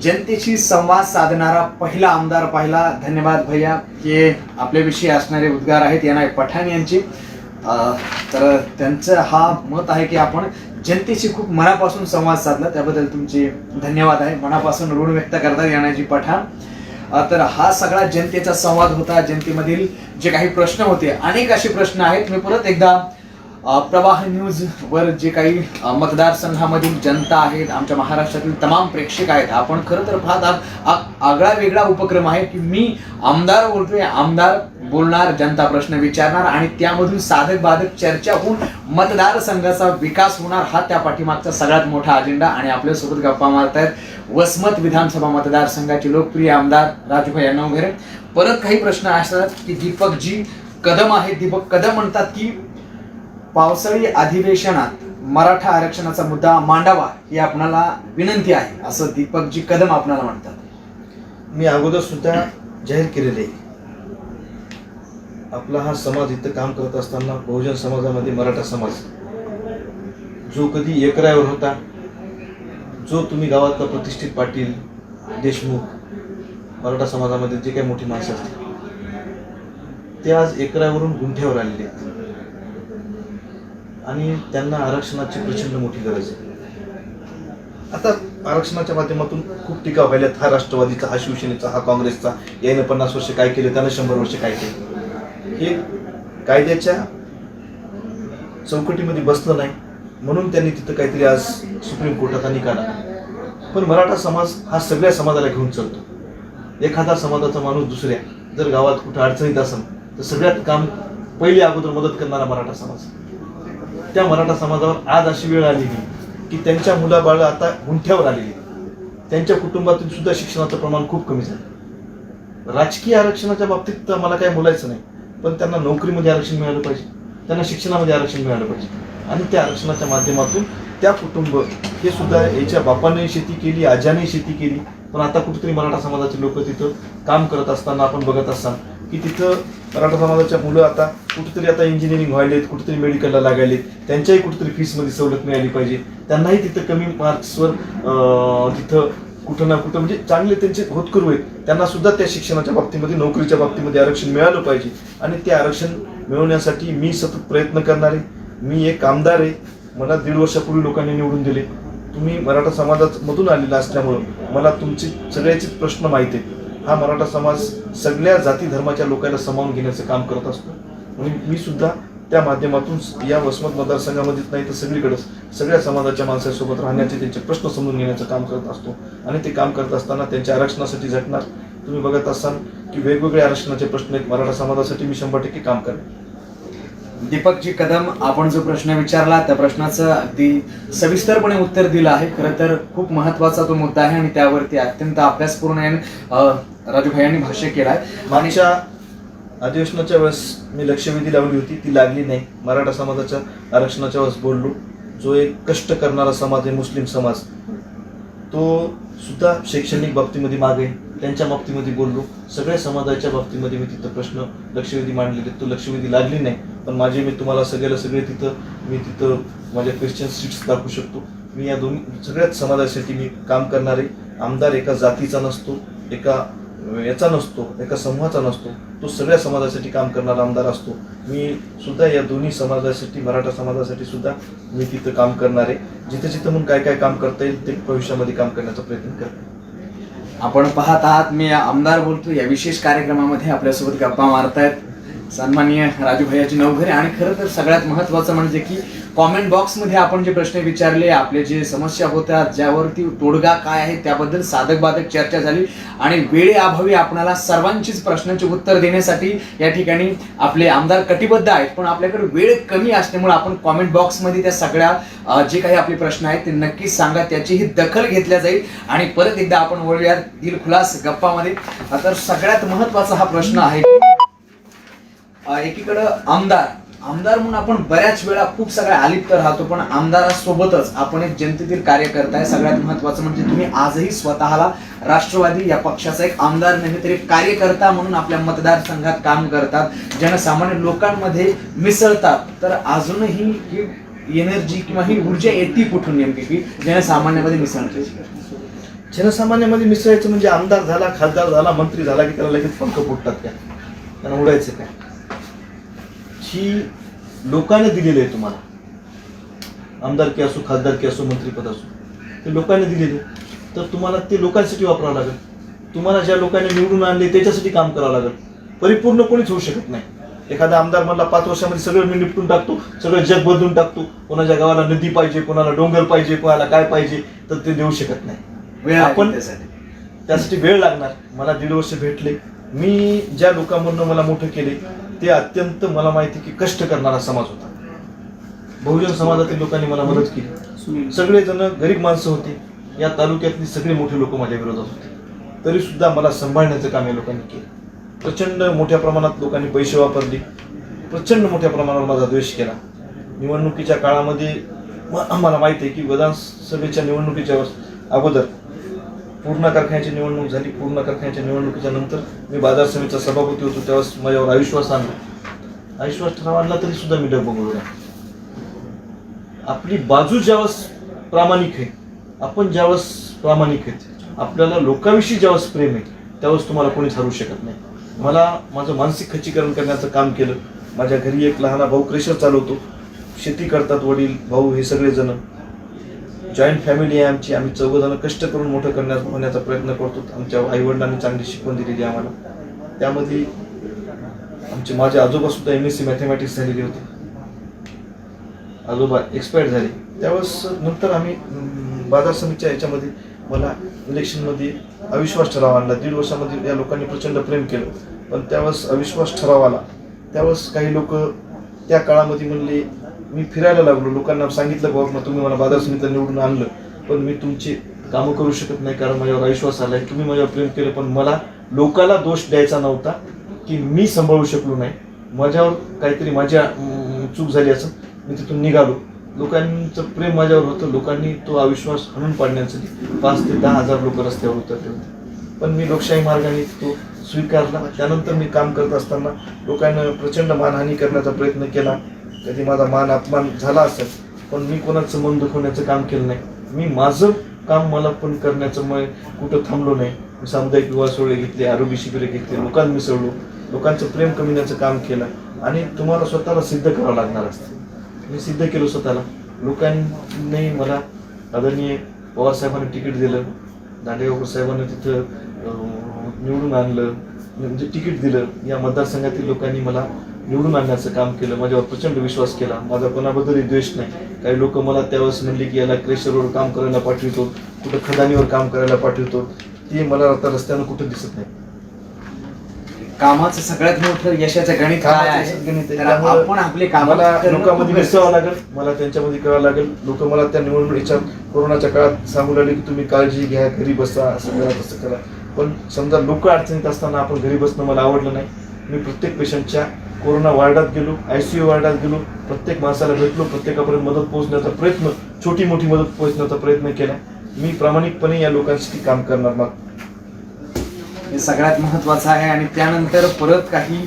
जनतेशी संवाद साधणारा पहिला आमदार पाहिला. धन्यवाद भैया. हे आपल्याविषयी असणारे उद्गार आहेत NI पठाण यांचे. तर त्यांचं हा मत आहे की आपण जनतेशी खूप मनापासून संवाद साधला, त्याबद्दल तुमचे धन्यवाद आहे. मनापासून ऋण व्यक्त करतात NI पठाण. तर हा सगळा जनतेचा संवाद होता. जनतेमधील जे काही प्रश्न होते, अनेक असे प्रश्न आहेत. मी परत एकदा प्रवाह न्यूज वर जे काही मतदारसंघामधील जनता आहेत, आमच्या महाराष्ट्रातील तमाम प्रेक्षक आहेत, आपण खरं तर पाहत आगळा वेगळा उपक्रम आहे की मी आमदार बोलतोय, आमदार बोलणार, जनता प्रश्न विचारणार आणि त्यामधून साधक बाधक चर्चा होऊन मतदारसंघाचा विकास होणार, हा त्या पाठीमागचा सगळ्यात मोठा अजेंडा. आणि आपल्यासोबत गप्पा मारतायत वसमत विधानसभा मतदारसंघाचे लोकप्रिय आमदार राजूभाई नवघरे. परत काही प्रश्न असतात की दीपकजी कदम आहेत. दीपक कदम म्हणतात की पावसाळी अधिवेशनात मराठा आरक्षणाचा मुद्दा मांडावा ही आपणाला विनंती आहे, असं दीपकजी कदम आपणाला म्हणतात. मी अगोदर सुद्धा जाहीर केलेले आहे, आपला हा समाज इथं काम करत असताना बहुजन समाजामध्ये मराठा समाज जो कधी एकरावर होता, जो तुम्ही गावातला प्रतिष्ठित पाटील, देशमुख, मराठा समाजामध्ये जे काही मोठी माणसं असतील ते आज एकरावरून गुंठ्यावर आलेले आहेत आणि त्यांना आरक्षणाची प्रचंड मोठी गरज आहे. आता आरक्षणाच्या माध्यमातून खूप टीका व्हायल्यात, हा राष्ट्रवादीचा, हा शिवसेनेचा, हा काँग्रेसचा, याने 50 वर्ष काय केले, त्यानं 100 वर्ष काय केले. हे कायद्याच्या चौकटीमध्ये बसलं नाही म्हणून त्यांनी तिथं काहीतरी आज सुप्रीम कोर्टाचा निकाल आला. पण मराठा समाज हा सगळ्या समाजाला घेऊन चालतो. एखादा समाजाचा माणूस दुसऱ्या जर गावात कुठं अडचणीत असेल तर सगळ्यात काम पहिले अगोदर मदत करणारा मराठा समाज. त्या मराठा समाजावर आज अशी वेळ आलेली की त्यांच्या मुलाबाळ आता गुंठ्यावर आलेली, त्यांच्या कुटुंबातून सुद्धा शिक्षणाचं प्रमाण खूप कमी झालं. राजकीय आरक्षणाच्या बाबतीत तर मला काही बोलायचं नाही, पण त्यांना नोकरीमध्ये आरक्षण मिळालं पाहिजे, त्यांना शिक्षणामध्ये आरक्षण मिळालं पाहिजे. आणि त्या आरक्षणाच्या माध्यमातून त्या कुटुंब हे सुद्धा याच्या बापाने शेती केली, आज्याने शेती केली, पण आता कुठेतरी मराठा समाजाचे लोक तिथं काम करत असताना आपण बघत असताना की तिथं मराठा समाजाच्या मुलं आता कुठेतरी आता इंजिनिअरिंग व्हायलेत, कुठेतरी मेडिकलला लागायलेत, त्यांच्याही कुठेतरी फीसमध्ये सवलत मिळाली पाहिजे. त्यांनाही तिथं कमी मार्क्सवर तिथं कुठं ना कुठं म्हणजे चांगले त्यांचे होतकरू आहेत, त्यांना सुद्धा त्या शिक्षणाच्या बाबतीमध्ये, नोकरीच्या बाबतीमध्ये आरक्षण मिळालं पाहिजे. आणि ते आरक्षण मिळवण्यासाठी मी सतत प्रयत्न करणार आहे. मी एक आमदार आहे, मला 1.5 वर्षापूर्वी लोकांनी निवडून दिले. तुम्ही मराठा समाजामधून आलेला असल्यामुळं मला तुमचे सगळ्याचेच प्रश्न माहिती आहेत. हा मराठा समाज सगळ्या जाती धर्माच्या लोकांना सामावून घेण्याचं काम करत असतो. म्हणून मी सुद्धा त्या माध्यमातून या वसमत मतदारसंघामध्येच नाही तर सगळीकडेच सगळ्या समाजाच्या माणसांसोबत राहण्याचे, त्यांचे प्रश्न समजून घेण्याचं काम करत असतो. आणि ते काम करत असताना त्यांच्या आरक्षणासाठी झटणार. तुम्ही बघत असाल की वेगवेगळे आरक्षणाचे प्रश्न आहेत, मराठा समाजासाठी मी 100% काम करेन. दीपकजी कदम, आपण जो प्रश्न विचारला त्या प्रश्नाचं अगदी सविस्तरपणे उत्तर दिलं आहे. खरं तर खूप महत्वाचा तो मुद्दा आहे आणि त्यावरती अत्यंत अभ्यासपूर्ण राजूभाई यांनी भाष्य केलं आहे. मागच्या अधिवेशनाच्या वेळेस मी लक्षवेधी लावली होती, ती लागली नाही. मराठा समाजाच्या आरक्षणाच्या वेळेस बोललो. जो एक कष्ट करणारा समाज आहे, मुस्लिम समाज, तो सुद्धा शैक्षणिक बाबतीमध्ये मागे, त्यांच्या बाबतीमध्ये बोललो. सगळ्या समाजाच्या बाबतीमध्ये मी तिथं प्रश्न लक्षवेधी मांडलेले. तो लक्षवेधी लागली नाही, पण मी तुम्हाला सगळे तिथं माझ्या क्वेश्चन शीट्स दाखवू शकतो. मी या दोन्ही सगळ्याच समाजासाठी मी काम करणारे. आमदार एका जातीचा नसतो, एका याचा नसतो, एका समूहाचा नसतो, तो सगळ्या समाजासाठी काम करणारा आमदार असतो. मी सुद्धा या दोन्ही समाजासाठी, मराठा समाजासाठी सुद्धा मी तिथं काम करणार आहे. जिथं म्हणून काय काम करता येईल ते भविष्यामध्ये काम करण्याचा प्रयत्न करतो. आपण पाहत आहात मी आमदार बोलतो या विशेष कार्यक्रमामध्ये आपल्यासोबत गप्पा मारतायत सन्माननीय राजूभाई नवघरे. आणि खरं तर सगळ्यात महत्वाचं म्हणजे की कॉमेंट बॉक्समध्ये आपण जे प्रश्न विचारले, आपले जे समस्या होत्या, ज्यावरती तोडगा काय आहे त्याबद्दल साधक बाधक चर्चा झाली. आणि वेळेअभावी आपणाला सर्वांचीच प्रश्नांची उत्तर देण्यासाठी या ठिकाणी आपले आमदार कटिबद्ध आहेत, पण आपल्याकडे वेळ कमी असल्यामुळे आपण कॉमेंट बॉक्समध्ये त्या सगळ्या जे काही आपले प्रश्न आहेत ते नक्कीच सांगा, त्याचीही दखल घेतल्या जाईल. आणि परत एकदा आपण वळूया दिलखुलास गप्पामध्ये. तर सगळ्यात महत्वाचा हा प्रश्न आहे. एकीकडं आमदार म्हणून आपण बऱ्याच वेळा खूप सगळ्या अलिप्त राहतो, पण आमदारासोबतच आपण एक जनतेतील कार्यकर्ता आहे. सगळ्यात महत्वाचं म्हणजे तुम्ही आजही स्वतःला राष्ट्रवादी या पक्षाचा एक आमदार नाही तर एक कार्यकर्ता म्हणून आपल्या मतदारसंघात काम करतात, जनसामान्य लोकांमध्ये मिसळतात. तर अजूनही ही एनर्जी किंवा ही ऊर्जा येते कुठून नेमकी की जनसामान्यामध्ये मिसळते? जनसामान्यामध्ये मिसळायचं म्हणजे आमदार झाला, खासदार झाला, मंत्री झाला की त्याला लगेच पंख फुटतात का? त्यांना उडायचं काय? ही लोकांनी दिलेली आहे तुम्हाला. आमदारकी असो, खासदारकी असो, मंत्रीपद असो, ते लोकांनी दिलेले. तर तुम्हाला ते लोकांसाठी वापरावं लागेल. तुम्हाला ज्या लोकांनी निवडून आणले त्याच्यासाठी काम करावं लागेल. परिपूर्ण कोणीच होऊ शकत नाही. एखादा आमदार म्हणला 5 वर्षामध्ये सगळं मी निपटून टाकतो, सगळं जग बदलून टाकतो, कोणाच्या गावाला नदी पाहिजे, कोणाला डोंगर पाहिजे, कोणाला काय पाहिजे, तर ते देऊ शकत नाही. आपण त्यासाठी वेळ लागणार. मला 1.5 वर्ष भेटले. मी ज्या लोकांमधून मला मोठं केले ते अत्यंत मला माहिती की कष्ट करणारा समाज होता. बहुजन समाजातील लोकांनी मला मदत केली. सगळेजण गरीब माणसं होते. या तालुक्यातली सगळे मोठे लोक माझ्या विरोधात होते, तरी सुद्धा मला सांभाळण्याचं काम या लोकांनी केलं. प्रचंड मोठ्या प्रमाणात लोकांनी पैसे वापरले, प्रचंड मोठ्या प्रमाणावर माझा द्वेष केला. निवडणुकीच्या काळामध्ये आम्हाला माहिती आहे की विधानसभेच्या निवडणुकीच्या अगोदर पूर्णा कारखान्याची निवडणूक झाली. पूर्णा कारखान्याच्या निवडणुकीच्या नंतर मी बाजार समितीचा सभापती होतो. त्यावेळेस माझ्यावर अविश्वास आणला. अविश्वास ठराव आणला तरी सुद्धा मी डब बघवला. आपली बाजू ज्यावेळेस प्रामाणिक आहे, आपण ज्यावेळेस प्रामाणिक आहेत, आपल्याला लोकांविषयी ज्यावेळेस प्रेम आहे, त्यावेळेस तुम्हाला कोणीच हरवू शकत नाही. मला माझं मानसिक खच्चीकरण करण्याचं काम केलं. माझ्या घरी एक लहान भाऊ क्रेशर चालवतो. शेती करतात वडील भाऊ, हे सगळेजण जॉईंट फॅमिली आहे आमची. आम्ही चौघजण कष्ट करून मोठं होण्याचा प्रयत्न करतो. आमच्या आईवडिलांनी चांगली शिकवण दिलेली आम्हाला. त्यामध्ये माझे आजोबा सुद्धा MSc मॅथमॅटिक्स झालेले होते. आजोबा एक्सपायर झाले. त्यावेळेस नंतर आम्ही बाजार समितीच्या याच्यामध्ये मला इलेक्शनमध्ये अविश्वास ठराव आणला. 1.5 वर्षामध्ये या लोकांनी प्रचंड प्रेम केलं, पण त्यावेळेस अविश्वास ठराव आला. त्यावेळेस काही लोक त्या काळामध्ये म्हणले, मी फिरायला लागलो, लोकांना सांगितलं बाबा तुम्ही मला बाजार समितीला निवडून आणलं, पण मी तुमची कामं करू शकत नाही कारण माझ्यावर अविश्वास आलाय. तुम्ही माझ्यावर प्रेम केलं, पण मला लोकाला दोष द्यायचा नव्हता की मी सांभाळू शकलो नाही, माझ्यावर काहीतरी माझ्या चूक झाली असं मी तिथून निघालो. लोकांचं प्रेम माझ्यावर होतं. लोकांनी तो अविश्वास हाणून पाडण्यासाठी 5,000 ते 10,000 लोक रस्त्यावर उतरले होते, पण मी लोकशाही मार्गाने तो स्वीकारला. त्यानंतर मी काम करत असताना लोकांना प्रचंड मानहानी करण्याचा प्रयत्न केला. कधी माझा मान अपमान झाला असेल, पण मी कोणाचं मन दुखवण्याचं काम केलं नाही. मी माझं काम मला पण करण्याचं मग कुठं थांबलो नाही. मी सामुदायिक विवाह सोहळे घेतले, आरोग्य शिबिरे घेतले, लोकांना मिसळलो, लोकांचं प्रेम कमिण्याचं काम केलं. आणि तुम्हाला स्वतःला सिद्ध करावं लागणार असतं. मी सिद्ध केलं स्वतःला. लोकांनी मला आदरणीय पवार साहेबांनी तिकीट दिलं, दांडेगावकर साहेबांनी तिथं निवडून आणलं, म्हणजे तिकीट दिलं. या मतदारसंघातील लोकांनी मला निवडून आणण्याचं काम केलं. माझ्यावर प्रचंड विश्वास केला. माझा कोणाबद्दलही द्वेष नाही. काही लोक मला त्यावेळेस म्हणले की याला क्रेशरवर काम करायला पाठवितो, कुठं खदानीवर काम करायला पाठवितो. ते मला आता रस्त्यानं कुठं दिसत नाही. कामाचं सगळ्यात मोठं यशाचं गणित काय आहे, तर आपण आपले मला कामाला लोकांमध्ये मिसळावं लागेल, मला त्यांच्यामध्ये करावं लागेल. लोक मला त्या निवडणुकीच्या कोरोनाच्या काळात सांगू लागले की तुम्ही काळजी घ्या, घरी बसा, असं करा तसं करा. पण समजा लोक अडचणीत असताना आपण घरी बसणं मला आवडलं नाही. मी प्रत्येक पेशंटच्या कोरोना वार्डात गेलो, ICU वार्डात गेलो, प्रत्येक माणसाला भेटलो, प्रत्येकापर्यंत मदत पोहोचण्याचा प्रयत्न, छोटी मोठी मदत पोहोचण्याचा प्रयत्न केला. मी प्रामाणिकपणे या लोकांसाठी काम करणार. मग हे सगळ्यात महत्वाचं आहे. आणि त्यानंतर परत काही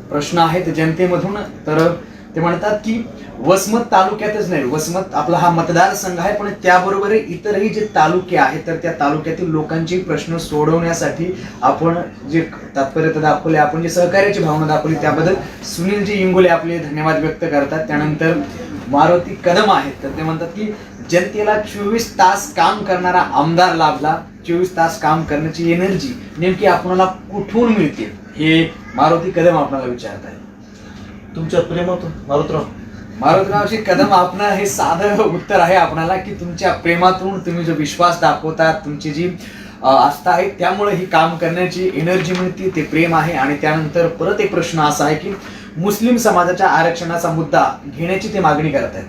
प्रश्न आहेत जनतेमधून. तर ते म्हणतात की वसमत तालुक्यातच नाही, वसमत आपला हा मतदारसंघ आहे, पण त्याबरोबर इतरही जे तालुके आहेत तर त्या तालुक्यातील लोकांचे प्रश्न सोडवण्यासाठी आपण जे तात्पर्य दाखवले, आपण जे सहकार्याची भावना दाखवली, त्याबद्दल सुनीलजी इंगोले आपले धन्यवाद व्यक्त करतात. त्यानंतर मारुती कदम आहेत, तर ते म्हणतात की जनतेला 24 तास काम करणारा आमदार लाभला. 24 तास काम करण्याची एनर्जी नेमकी आपल्याला कुठून मिळते, हे मारुती कदम आपल्याला विचारत आहे. तुमच्या प्रेमातून मारुतीरावजी कदम, आपण हे साधं उत्तर आहे आपल्याला की तुमच्या प्रेमातून, तुम्ही जो विश्वास दाखवतात, तुमची जी आस्था आहे, त्यामुळे ही काम करण्याची एनर्जी मिळते, ते प्रेम आहे. आणि त्यानंतर परत एक प्रश्न असा आहे की मुस्लिम समाजाच्या आरक्षणाचा मुद्दा घेण्याची ते मागणी करत आहेत.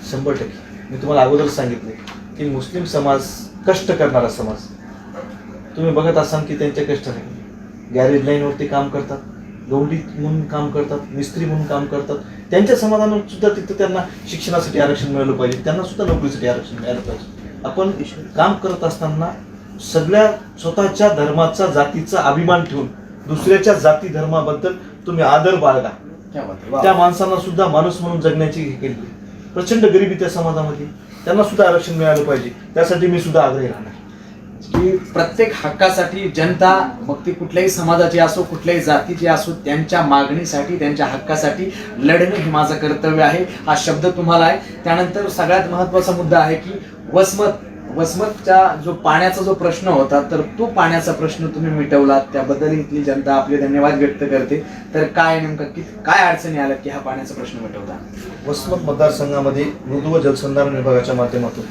100%. मी तुम्हाला अगोदर सांगितले की मुस्लिम समाज कष्ट करणारा समाज. तुम्ही बघत असाल की त्यांचे कष्ट नाही. गॅरेज लाईनवरती काम करतात, गवंडी म्हणून काम करतात, मिस्त्री म्हणून काम करतात. त्यांच्या समाजानं सुद्धा तिथं त्यांना शिक्षणासाठी आरक्षण मिळालं पाहिजे, त्यांना सुद्धा नोकरीसाठी आरक्षण मिळालं पाहिजे. आपण काम करत असताना सगळ्या स्वतःच्या धर्माचा, जातीचा अभिमान ठेवून दुसऱ्याच्या जाती धर्माबद्दल तुम्ही आदर बाळगा. त्या माणसांना सुद्धा माणूस म्हणून जगण्याची हे केली. प्रचंड गरिबी त्या समाजामध्ये, त्यांना सुद्धा आरक्षण मिळालं पाहिजे. त्यासाठी मी सुद्धा आग्रही राहणार की प्रत्येक हक्कासाठी जनता, मग ती कुठल्याही समाजाची असो, कुठल्याही जातीची असो, त्यांच्या मागणीसाठी, त्यांच्या हक्कासाठी लढणं हे माझं कर्तव्य आहे, हा शब्द तुम्हाला आहे. त्यानंतर सगळ्यात महत्वाचा मुद्दा आहे की वसमतचा जो पाण्याचा जो प्रश्न होता, तर तो पाण्याचा प्रश्न तुम्ही मिटवलात, त्याबद्दल इथली जनता आपले धन्यवाद व्यक्त करते. तर काय नेमकं काय अडचणी आल्या की हा पाण्याचा प्रश्न मिटवता? वसमत मतदारसंघामध्ये मृदू व जलसंधारण विभागाच्या माध्यमातून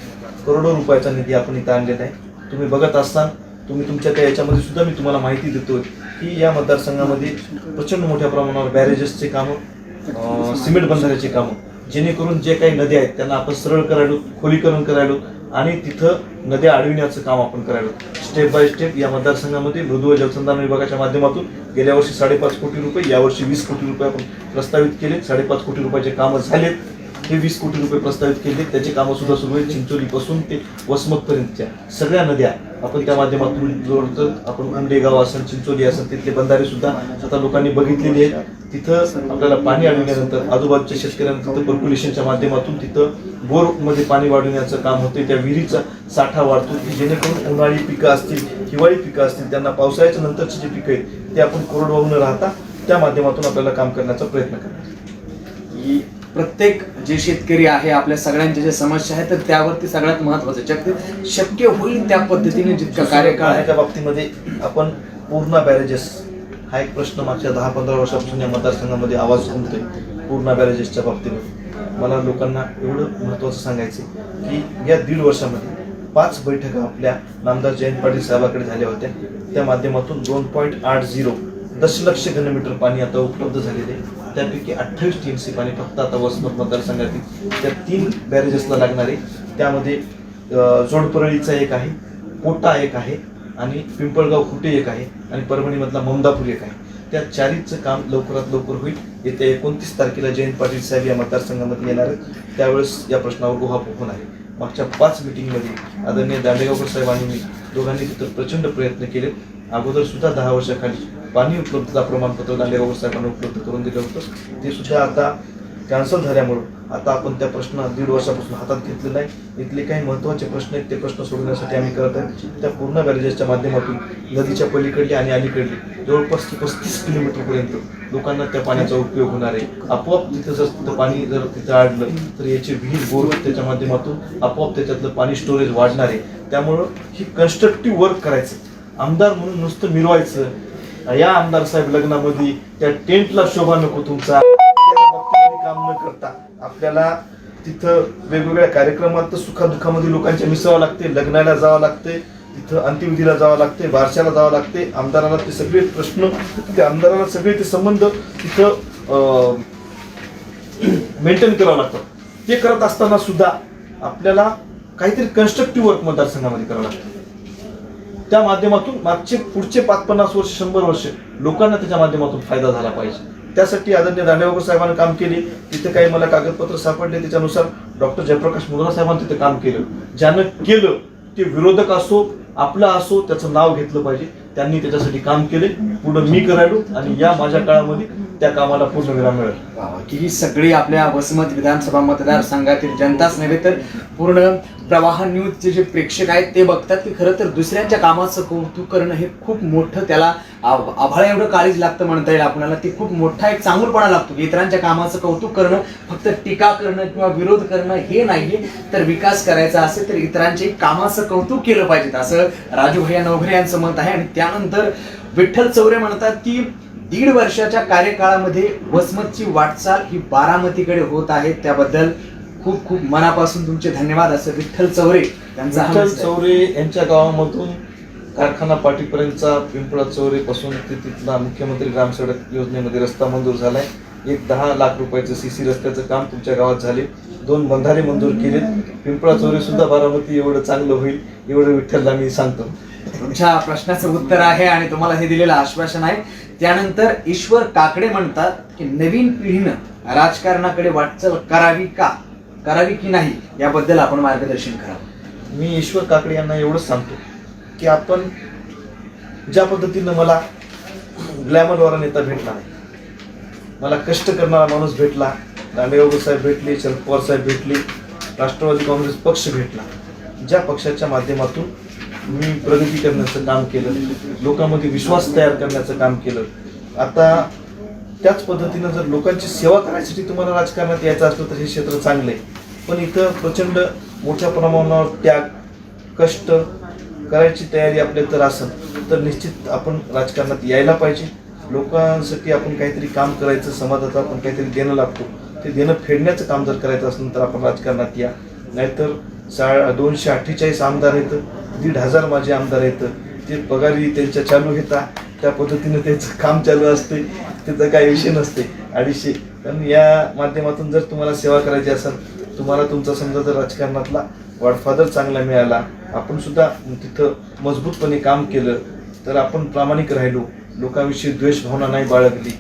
करोडो रुपयाचा निधी आपण इथं आणलेला आहे. तुम्ही बघत असताना तुम्ही तुमच्या त्या याच्यामध्ये सुद्धा मी तुम्हाला माहिती देतोय की या मतदारसंघामध्ये प्रचंड मोठ्या प्रमाणावर बॅरेजेसचे कामं, सिमेंट बंधाऱ्याचे कामं, जेणेकरून जे काही नद्या आहेत त्यांना आपण सरळ करायलो, खोलीकरण करायलो आणि तिथं नद्या अडविण्याचं काम आपण करायलो. स्टेप बाय स्टेप या मतदारसंघामध्ये मृदू व जलसंधारण विभागाच्या माध्यमातून गेल्या वर्षी 5.5 कोटी रुपये, यावर्षी 20 कोटी रुपये आपण प्रस्तावित केले. 5.5 कोटी रुपयाचे कामं झालेत. हे 20 कोटी रुपये प्रस्तावित केले, त्याचे कामं सुद्धा सुरू आहेत. चिंचोलीपासून ते वसमतपर्यंतच्या सगळ्या नद्या आपण त्या माध्यमातून जोडतो. आपण उंडेगाव असेल, चिंचोली असेल, तिथले बंधारे सुद्धा आता लोकांनी बघितलेले आहेत. तिथं आपल्याला पाणी अडविल्यानंतर आजूबाजूच्या शेतकऱ्यांना तिथं पर्क्युलेशनच्या माध्यमातून तिथं बोरमध्ये पाणी वाढवण्याचं काम होते. त्या विहिरीचा साठा वाढतो की जेणेकरून उन्हाळी पिकं असतील, हिवाळी पिकं असतील, त्यांना पावसाळ्याच्या नंतरची जी पिकं आहेत ते आपण कोरडवाहू न राहता त्या माध्यमातून आपल्याला काम करण्याचा प्रयत्न करणार. की प्रत्येक जे शेतकरी आहे आपल्या सगळ्यांच्या ज्या समस्या आहेत तर त्यावरती सगळ्यात महत्वाचं शक्य होईल त्या पद्धतीने जितका कार्यकाळ आहे त्या बाबतीमध्ये आपण पूर्ण बॅरेजेस हा एक प्रश्न मागच्या 10-15 वर्षापासून या मतदारसंघामध्ये आवाज घुमतोय. पूर्ण बॅरेजेसच्या बाबतीमध्ये मला लोकांना एवढं महत्त्वाचं सांगायचं की या 1.5 वर्षामध्ये 5 बैठका आपल्या नामदार जयंत पाटील साहेबांकडे झाल्या होत्या. त्या माध्यमातून 2.80 दशलक्ष घनमीटर पाणी आता उपलब्ध झालेले आहे. त्यापैकी 28 TMC पाणी फक्त आता वसमत मतदारसंघातील त्या 3 बॅरेजेसला लागणार आहे. त्यामध्ये जोडपरळीचा एक आहे, पोटा एक आहे आणि पिंपळगाव खुटे एक आहे आणि परभणीमधला ममदापूर एक आहे. त्या 4चं काम लवकरात लवकर होईल. येत्या 29 तारखेला जयंत पाटील साहेब या मतदारसंघामध्ये येणार आहेत. त्यावेळेस या प्रश्नावर उहापोह होणार आहे. मागच्या 5 मिटिंगमध्ये आदरणीय दांडेगावकर साहेब आणि मी दोघांनी तिथं प्रचंड प्रयत्न केले. अगोदर सुद्धा 10 वर्षाखाली पाणी उपलब्धता प्रमाणपत्र दांडेगावकर साहेबांना उपलब्ध करून दिलं होतं. ते सुद्धा आता कॅन्सल झाल्यामुळं आता आपण त्या प्रश्न 1.5 वर्षापासून हातात घेतलेला आहे. इथले काही महत्त्वाचे प्रश्न आहेत ते प्रश्न सोडवण्यासाठी आम्ही करत आहे. त्या पूर्ण बॅरेजेसच्या माध्यमातून नदीच्या पलीकडले आणि अलीकडले जवळपास 35 किलोमीटरपर्यंत लोकांना त्या पाण्याचा उपयोग होणार आहे. आपोआप तिथं पाणी जर तिथं अडलं तर याची विहीर बोर त्याच्या माध्यमातून आपोआप त्याच्यातलं पाणी स्टोरेज वाढणार आहे. त्यामुळं ही कन्स्ट्रक्टिव्ह वर्क करायचं, आमदार म्हणून नुसतं मिरवायचं. या आमदार साहेब लग्नामध्ये त्या टेंटला शोभा नको तुमचा, त्या बाबतीमध्ये काम न करता आपल्याला तिथं वेगवेगळ्या कार्यक्रमात तर सुखादुखामध्ये लोकांच्या मिसळावं लागते, लग्नाला जावं लागते, तिथं अंत्यविधीला जावं लागते, बारशाला जावं लागते. आमदाराला ते सगळे प्रश्न, त्या आमदाराला सगळे ते संबंध तिथं मेंटेन करावं लागतं. ते करत असताना सुद्धा आपल्याला काहीतरी कन्स्ट्रक्टिव्ह वर्क मतदारसंघामध्ये करावं लागतं. त्या माध्यमातून मागचे पुढचे 5-50 वर्ष, 100 वर्ष लोकांना त्याच्या माध्यमातून फायदा झाला पाहिजे. त्यासाठी आदरणीय दांडेगावकर साहेबांनी काम केले. तिथे काही मला कागदपत्र सापडले, त्याच्यानुसार डॉक्टर जयप्रकाश मुद्रा साहेबांनी तिथे काम केलं. ज्यानं केलं ते विरोधक असो आपला असो त्याचं नाव घेतलं पाहिजे. त्यांनी त्याच्यासाठी काम केले, पुढे मी करायलो आणि या माझ्या काळामध्ये त्या कामाला पूर्ण विराम मिळाला. की ही सगळी आपल्या वसमत विधानसभा मतदारसंघातील जनताच नव्हे तर पूर्ण प्रवाह न्यूजचे जे प्रेक्षक आहेत ते बघतात की खरं तर दुसऱ्यांच्या कामाचं कौतुक करणं हे खूप मोठं, त्याला आभाळा एवढं काळीज लागतं म्हणता येईल आपल्याला. ते खूप मोठा एक चांगुलपणा लागतो. इतरांच्या कामाचं कौतुक करणं फक्त टीका करणं किंवा विरोध करणं हे नाहीये, तर विकास करायचा असेल तर इतरांचे कामाचं कौतुक केलं पाहिजे असं राजू भैया नवघरे यांचं मत आहे. आणि त्यानंतर विठ्ठल चौरे म्हणतात की 1.5 वर्षाच्या कार्यकाळामध्ये वसमतची वाटचाल ही बारामतीकडे होत आहे. त्याबद्दल खूप खूप मनापासून तुमचे धन्यवाद असं विठ्ठल चौरे यांचा. विठ्ठल चौरे यांच्या गावामधून कारखाना पाटीपर्यंतचा पिंपळा चौरे पासून ते तिथला मुख्यमंत्री ग्रामसडक योजनेमध्ये रस्ता मंजूर झालाय. एक 10 लाख रुपयाचं CC रस्त्याचं काम तुमच्या गावात झाले. 2 बंधारे मंजूर केलेत. पिंपळा चौरे सुद्धा बारामती एवढं चांगलं होईल एवढं विठ्ठलला मी सांगतो. तुमच्या प्रश्नाचं उत्तर आहे आणि तुम्हाला हे दिलेलं आश्वासन आहे. त्यानंतर ईश्वर काकडे म्हणतात की नवीन पिढीनं राजकारणाकडे वाटचाल करावी की नाही याबद्दल आपण मार्गदर्शन करावं. मी ईश्वर काकडे यांना एवढंच सांगतो की आपण ज्या पद्धतीनं मला ग्लॅमरवाला नेता भेटला नाही, मला कष्ट करणारा माणूस भेटला, दांडेगावकर साहेब भेटले, शरद पवार साहेब भेटले, राष्ट्रवादी काँग्रेस पक्ष भेटला, ज्या पक्षाच्या माध्यमातून मी प्रगती करण्याचं काम केलं, लोकांमध्ये विश्वास तयार करण्याचं काम केलं. आता त्याच पद्धतीनं जर लोकांची सेवा करण्यासाठी तुम्हाला राजकारणात यायचं असलं तर हे क्षेत्र चांगलं आहे. पण इथं प्रचंड मोठ्या प्रमाणावर त्याग, कष्ट करायची तयारी आपल्या तर असेल तर निश्चित आपण राजकारणात यायला पाहिजे. लोकांसाठी आपण काहीतरी काम करायचं, समाजात आपण काहीतरी देणं लागतो, ते देणं फेडण्याचं काम जर करायचं असेल तर आपण राजकारणात या. नाहीतर 248 आमदार आहेत, 1,500 माझे आमदार आहेत, ते पगारी त्यांच्या चालू घेतात, त्या पद्धतीने त्यांचं काम चालू असते, त्याचा काही विषय नसते 250. पण या माध्यमातून जर तुम्हाला सेवा करायची असेल, तुम्हाला तुमचा समजा जर राजकारणातला गॉडफादर चांगला मिळाला, आपण सुद्धा तिथं मजबूतपणे काम केलं, तर आपण प्रामाणिक राहिलो, लोकांविषयी द्वेष भावना नाही बाळगली,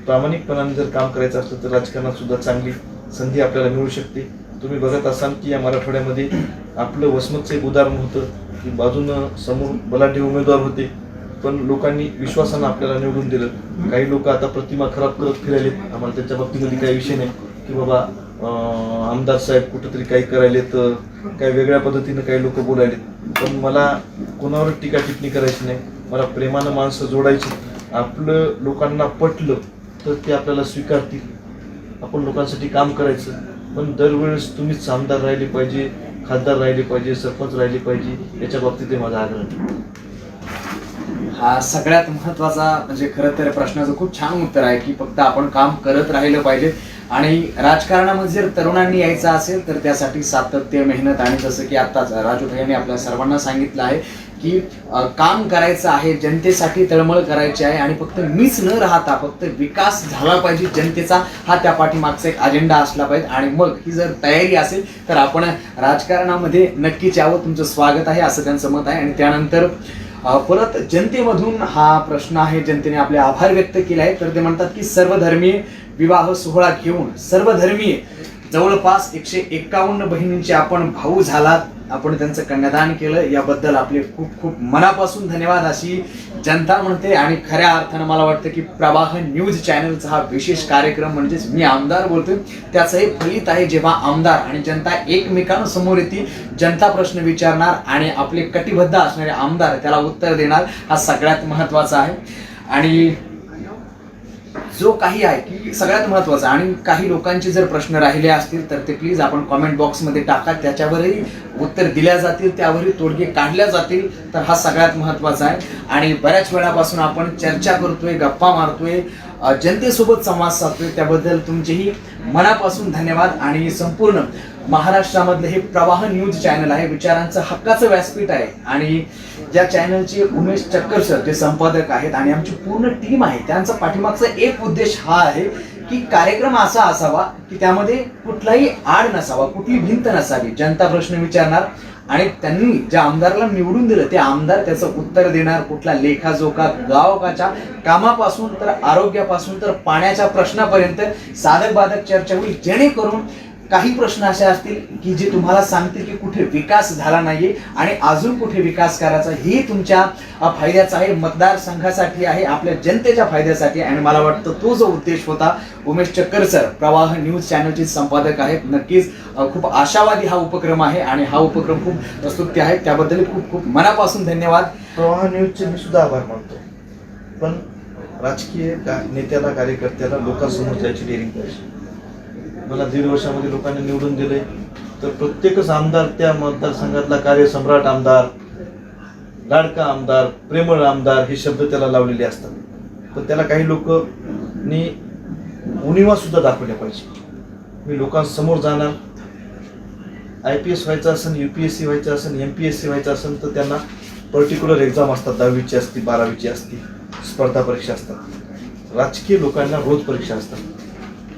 प्रामाणिकपणाने जर काम करायचं असलं तर राजकारणात सुद्धा चांगली संधी आपल्याला मिळू शकते. तुम्ही बघत असाल की या मराठवाड्यामध्ये आपलं वसमतचं एक उदाहरण होतं की बाजूनं समोर बलाढ्य उमेदवार होते, पण लोकांनी विश्वासानं आपल्याला निवडून दिलं. काही लोक आता प्रतिमा खराब करत फिरायलेत, आम्हाला त्याच्या बाबतीमध्ये काही विषय नाही की बाबा आमदार साहेब कुठंतरी काही करायलेत, काही वेगळ्या पद्धतीनं काही लोक बोलायलेत. पण मला कोणावर टीका टिप्पणी करायची नाही, मला प्रेमानं माणसं जोडायची. आपलं लोकांना पटलं तर ते आपल्याला स्वीकारतील, आपण लोकांसाठी काम करायचं. पण दरवेळेस तुम्हीच आमदार राहिले पाहिजे, खासदार राहिले पाहिजे, सरपंच राहिले पाहिजे, याच्या बाबतीत माझा आग्रह. हा सगळ्यात महत्वाचा म्हणजे खरं तर प्रश्नाचं खूप छान उत्तर आहे की फक्त आपण काम करत राहिलं पाहिजे. आणि राजकारणामध्ये जर तरुणांनी यायचं असेल तर त्यासाठी सातत्य, मेहनत आणि जसं की आत्ताच राजू भैयांनी आपल्या सर्वांना सांगितलं आहे की काम करायचं आहे, जनतेसाठी तळमळ करायची आहे आणि फक्त मीच न राहता फक्त विकास झाला पाहिजे जनतेचा, हा त्या पाठीमागचा एक अजेंडा असला पाहिजे. आणि मग ही जर तयारी असेल तर आपण राजकारणामध्ये नक्कीच यावं. तुमचं स्वागत आहे असं त्यांचं मत आहे. आणि त्यानंतर परत जनतेमधून हा प्रश्न आहे, जनतेने आपले आभार व्यक्त केले आहेत. तर ते म्हणतात की सर्वधर्मीय विवाह सोहळा घेऊन सर्वधर्मीय जवळपास 151 बहिणींचे आपण भाऊ झालात, आपण त्यांचं कन्यादान केलं, याबद्दल आपले खूप खूप मनापासून धन्यवाद अशी जनता म्हणते. आणि खऱ्या अर्थानं मला वाटतं की प्रवाह न्यूज चॅनलचा हा विशेष कार्यक्रम म्हणजेच मी आमदार बोलतोय त्याचं हे फलित आहे. जेव्हा आमदार आणि जनता एकमेकांसमोर येतील, जनता प्रश्न विचारणार आणि आपले कटिबद्ध असणारे आमदार त्याला उत्तर देणार, हा सगळ्यात महत्वाचा आहे. आणि जो काही आहे की सगळ्यात महत्वाचा, आणि काही लोकांचे जर प्रश्न राहिले असतील तर ते प्लीज आपण कॉमेंट बॉक्समध्ये टाका, त्याच्यावरही उत्तर दिल्या जातील, त्यावरही तोडगे काढल्या जातील, तर हा सगळ्यात महत्वाचा आहे. आणि बऱ्याच वेळापासून आपण चर्चा करतोय, गप्पा मारतोय, जनतेसोबत संवाद साधतोय, त्याबद्दल तुमचेही मनापासून धन्यवाद. आणि संपूर्ण महाराष्ट्रामधलं हे प्रवाह न्यूज चॅनल आहे, विचारांचं हक्काचं व्यासपीठ आहे. आणि ज्या चॅनलचे उमेश चक्कर सर ते संपादक आहेत आणि आमची पूर्ण टीम आहे, त्यांचा पाठीमागचा एक उद्देश हा आहे की कार्यक्रम असा असावा की त्यामध्ये कुठलाही आड नसावा, कुठली भिंत नसावी. जनता प्रश्न विचारणार आणि त्यांनी ज्या आमदाराला निवडून दिलं ते आमदार त्याचं उत्तर देणार. कुठला लेखाजोखा, गावकाच्या कामापासून तर आरोग्यापासून तर पाण्याच्या प्रश्नापर्यंत साधक बाधक चर्चा होईल, जेणेकरून काही प्रश्न असे असतील की जे तुम्हाला सांगतील की कुठे विकास झाला नाहीये आणि अजून कुठे विकास करायचा, हे तुमच्या फायद्याचं आहे, मतदारसंघासाठी आहे, आपल्या जनतेच्या फायद्यासाठी. आणि मला वाटतं तो जो उद्देश होता, उमेश चक्कर सर प्रवाह न्यूज चॅनलचे संपादक आहेत, नक्कीच खूप आशावादी हा उपक्रम आहे आणि हा उपक्रम खूप स्तुत्य आहे, त्याबद्दल खूप खूप मनापासून धन्यवाद. प्रवाह न्यूजचे मी सुद्धा आभार मानतो. पण राजकीय नेत्याला, कार्यकर्त्याला लोकांसमोर जायची डेअरिंग पाहिजे. मला 1.5 वर्षामध्ये लोकांनी निवडून दिले, तर प्रत्येकच आमदार त्या मतदारसंघातला कार्यसम्राट आमदार, लाडका आमदार, प्रेमळ आमदार हे शब्द त्याला लावलेले असतात. पण त्याला काही लोकांनी उणिवा सुद्धा दाखवल्या पाहिजे. मी लोकांसमोर जाणार, IPS व्हायचं असेल, UPSC व्हायचं असेल, MPSC व्हायचं असेल तर त्यांना पर्टिक्युलर एक्झाम असतात, 10वीची असते, 12वीची असते, स्पर्धा परीक्षा असतात. राजकीय लोकांना रोज परीक्षा असतात.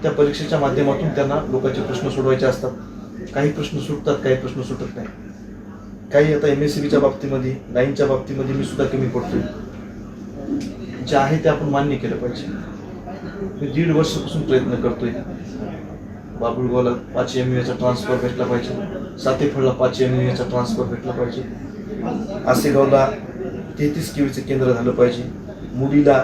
त्या परीक्षेच्या माध्यमातून त्यांना लोकांचे प्रश्न सोडवायचे असतात. काही प्रश्न सुटतात, काही प्रश्न सुटत नाही. काही आता MSCBच्या बाबतीमध्ये, लाईनच्या बाबतीमध्ये मी सुद्धा कमी पडतोय. जे आहे ते आपण मान्य केलं पाहिजे. मी 1.5 वर्षापासून प्रयत्न करतोय. बाबुळगावला 5 MUAचा ट्रान्सफर भेटला पाहिजे, सातेफळला 5 MUAचा ट्रान्सफर भेटला पाहिजे, आसेगावला 33 KVचं केंद्र झालं पाहिजे, मुलीला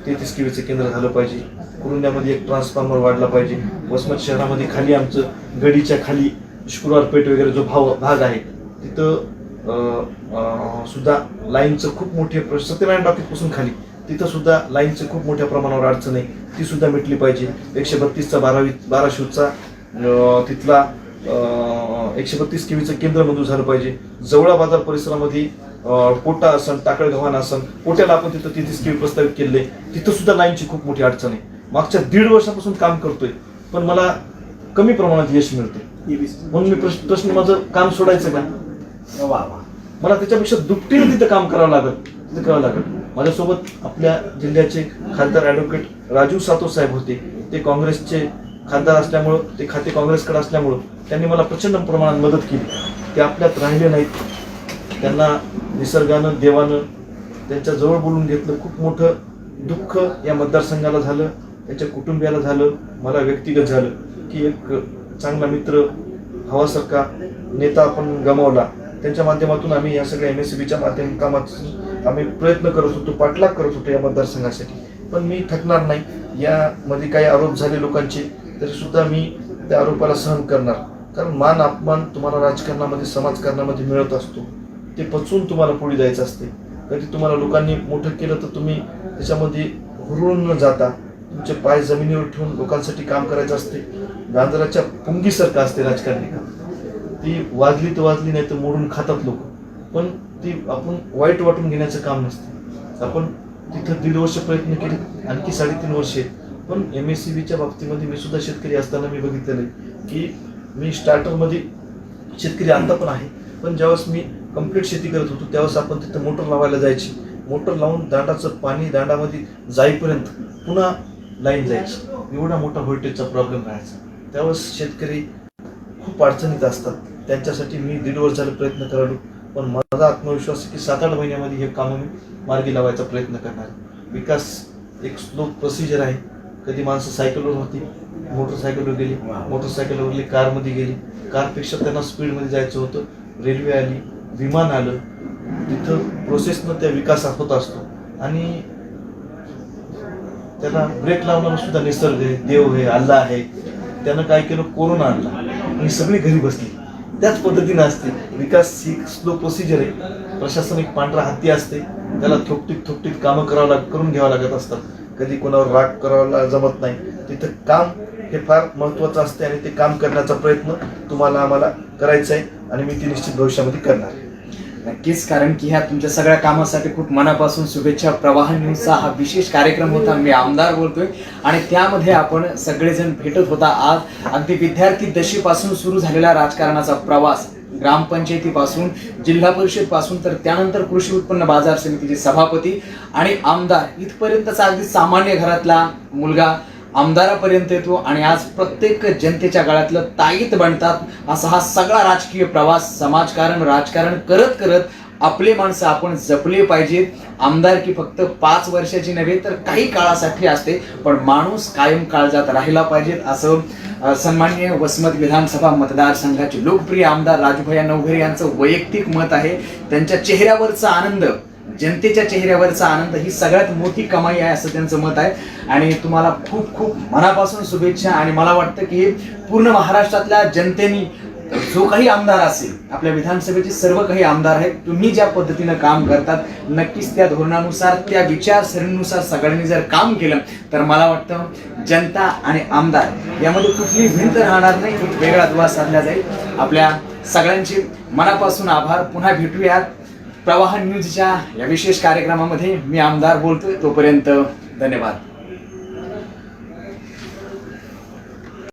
33 KVचं केंद्र झालं पाहिजे, कुरुंद्यामध्ये एक ट्रान्सफॉर्मर वाढला पाहिजे, वसमत शहरामध्ये खाली आमचं गडीच्या खाली शुक्रवार पेठ वगैरे जो भाग आहे तिथं सुद्धा लाईनचं खूप मोठे सत्यनारायण टॉकीजपासून खाली तिथं सुद्धा लाईनचं खूप मोठ्या प्रमाणावर अडचण आहे, ती सुद्धा मिटली पाहिजे. 132चा 12 शिवचा तिथला 132 KVचं केंद्र मंजूर झालं पाहिजे. जवळा बाजार परिसरामध्ये पोटा असन, टाकळ गव्हाण असन, पोट्याला आपण तिथं 33 KV प्रस्तावित केले, तिथं सुद्धा लाईनची खूप मोठी अडचण आहे. मागच्या 1.5 वर्षापासून काम करतोय, पण मला कमी प्रमाणात यश मिळते. म्हणून मी प्रश्न माझं काम सोडायचं का? वा वा. मला त्याच्यापेक्षा दुपटीने तिथं काम करावं लागेल. माझ्यासोबत आपल्या जिल्ह्याचे खासदार ॲडव्होकेट राजू सातव साहेब होते. ते काँग्रेसचे खासदार असल्यामुळं, ते खाते काँग्रेसकडे असल्यामुळं त्यांनी मला प्रचंड प्रमाणात मदत केली. ते आपल्यात राहिले नाहीत. त्यांना निसर्गानं, देवानं त्यांच्या जवळ बोलून घेतलं. खूप मोठं दुःख या मतदारसंघाला झालं, त्यांच्या कुटुंबियाला झालं, मला व्यक्तिगत झालं की एक चांगला मित्र, हवासारखा नेता आपण गमावला. त्यांच्या माध्यमातून आम्ही या सगळ्या MSCBच्या कामातून आम्ही प्रयत्न करत होतो, पाठलाग करत होतो या मतदारसंघासाठी. पण मी थकणार नाही. यामध्ये काही आरोप झाले लोकांचे, तरी सुद्धा मी त्या आरोपाला सहन करणार. कारण मान अपमान तुम्हाला राजकारणामध्ये, समाजकारणामध्ये मिळत असतो. ते पचवून तुम्हाला पुढे जायचं असते. कधी तुम्हाला लोकांनी मोठं केलं तर तुम्ही त्याच्यामध्ये हुरळून न जाता तुमचे पाय जमिनीवर ठेवून लोकांसाठी काम करायचं असते. गांजराच्या पुंगीसारखं असते राजकारणी काम. ती वाजली तर वाजली, नाही तर मोडून खातात लोक. पण ती आपण वाईट वाटून घेण्याचं काम नसते. आपण तिथं 1.5 वर्ष प्रयत्न केले, आणखी 3.5 वर्ष आहेत. पण MSCBच्या बाबतीमध्ये मी सुद्धा शेतकरी असताना मी बघितलेलं आहे की मी स्टार्टरमध्ये शेतकरी आता पण आहे. पण ज्यावेळेस मी कंप्लीट शेती करत होतो त्यावेळेस आपण तिथं मोटर लावायला जायची. मोटर लावून दांडाचं पाणी दांडामध्ये जाईपर्यंत पुन्हा लाईन जायची. एवढा मोठा व्होल्टेजचा प्रॉब्लेम राहायचा. त्यावेळेस शेतकरी खूप अडचणीत असतात. त्यांच्यासाठी मी 1.5 वर्ष झाले प्रयत्न करालो. पण माझा आत्मविश्वास आहे की 7-8 महिन्यामध्ये हे कामं मी मार्गी लावायचा प्रयत्न करणार. विकास एक स्लो प्रोसिजर आहे. कधी माणसं सायकलवर होती, मोटरसायकलवर गेली, मोटरसायकलवर गेली, कारमध्ये गेली. कारपेक्षा त्यांना स्पीडमध्ये जायचं होतं. रेल्वे आली, विमान आलं. तिथं प्रोसेसनं त्या विकासात होत असतो. आणि त्याला ब्रेक लावणारा सुद्धा निसर्ग आहे, देव आहे, अल्लाह आहे. त्यानं काय केलं, कोरोना आणला आणि सगळी घरी बसली. त्याच पद्धतीनं असते विकास. ही स्लो प्रोसिजर आहे. प्रशासन एक पांढरा हत्ती असते, त्याला थोपटीत कामं करून घ्यावं लागत असतात. कधी कोणावर राग करायला जमत नाही. तिथं काम हे फार महत्त्वाचं असते आणि ते काम करण्याचा प्रयत्न तुम्हाला आम्हाला करायचा आहे आणि मी ती निश्चित भविष्यामध्ये करणार आहे. नक्कीच, कारण की ह्या तुमच्या सगळ्या कामासाठी खूप मनापासून शुभेच्छा. प्रवाह न्यूजचा हा विशेष कार्यक्रम होता. मी आमदार बोलतोय आणि त्यामध्ये आपण सगळेजण भेटत होता. आज अगदी विद्यार्थी दशेपासून सुरू झालेला राजकारणाचा प्रवास, ग्रामपंचायतीपासून, जिल्हा परिषद पासून, तर त्यानंतर कृषी उत्पन्न बाजार समितीचे सभापती आणि आमदार इथपर्यंतचा अगदी सामान्य घरातला मुलगा आमदारापर्यंत येतो आणि आज प्रत्येक जनतेच्या गळ्यातलं ताईत बनतात असा हा सगळा राजकीय प्रवास. समाजकारण, राजकारण करत करत आपले माणसं आपण जपले पाहिजेत. आमदारकी फक्त 5 वर्षाची नव्हे तर काही काळासाठी असते, पण माणूस कायम काळजात राहिला पाहिजेत असं सन्माननीय वसमत विधानसभा मतदारसंघाचे लोकप्रिय आमदार राजूभाई नवघरे यांचं वैयक्तिक मत आहे. त्यांच्या चेहऱ्यावरचा आनंद, जनतेच्या चेहऱ्यावरचा आनंद ही सगळ्यात मोठी कमाई आहे असं त्यांचं मत आहे. आणि तुम्हाला खूप खूप मनापासून शुभेच्छा. आणि मला वाटतं की पूर्ण महाराष्ट्रातल्या जनतेने जो काही आमदार असेल, आपल्या विधानसभेचे सर्व काही आमदार आहेत, तुम्ही ज्या पद्धतीनं काम करतात, नक्कीच त्या धोरणानुसार, त्या विचारसरणीनुसार सगळ्यांनी जर काम केलं तर मला वाटतं जनता आणि आमदार यामध्ये कुठलीही भिंत राहणार नाही. एक वेगळा दुवा साधला जाईल. आपल्या सगळ्यांचे मनापासून आभार. पुन्हा भेटूयात प्रवाह न्यूजच्या या विशेष कार्यक्रमामध्ये. मी आमदार बोलतोय. तोपर्यंत धन्यवाद.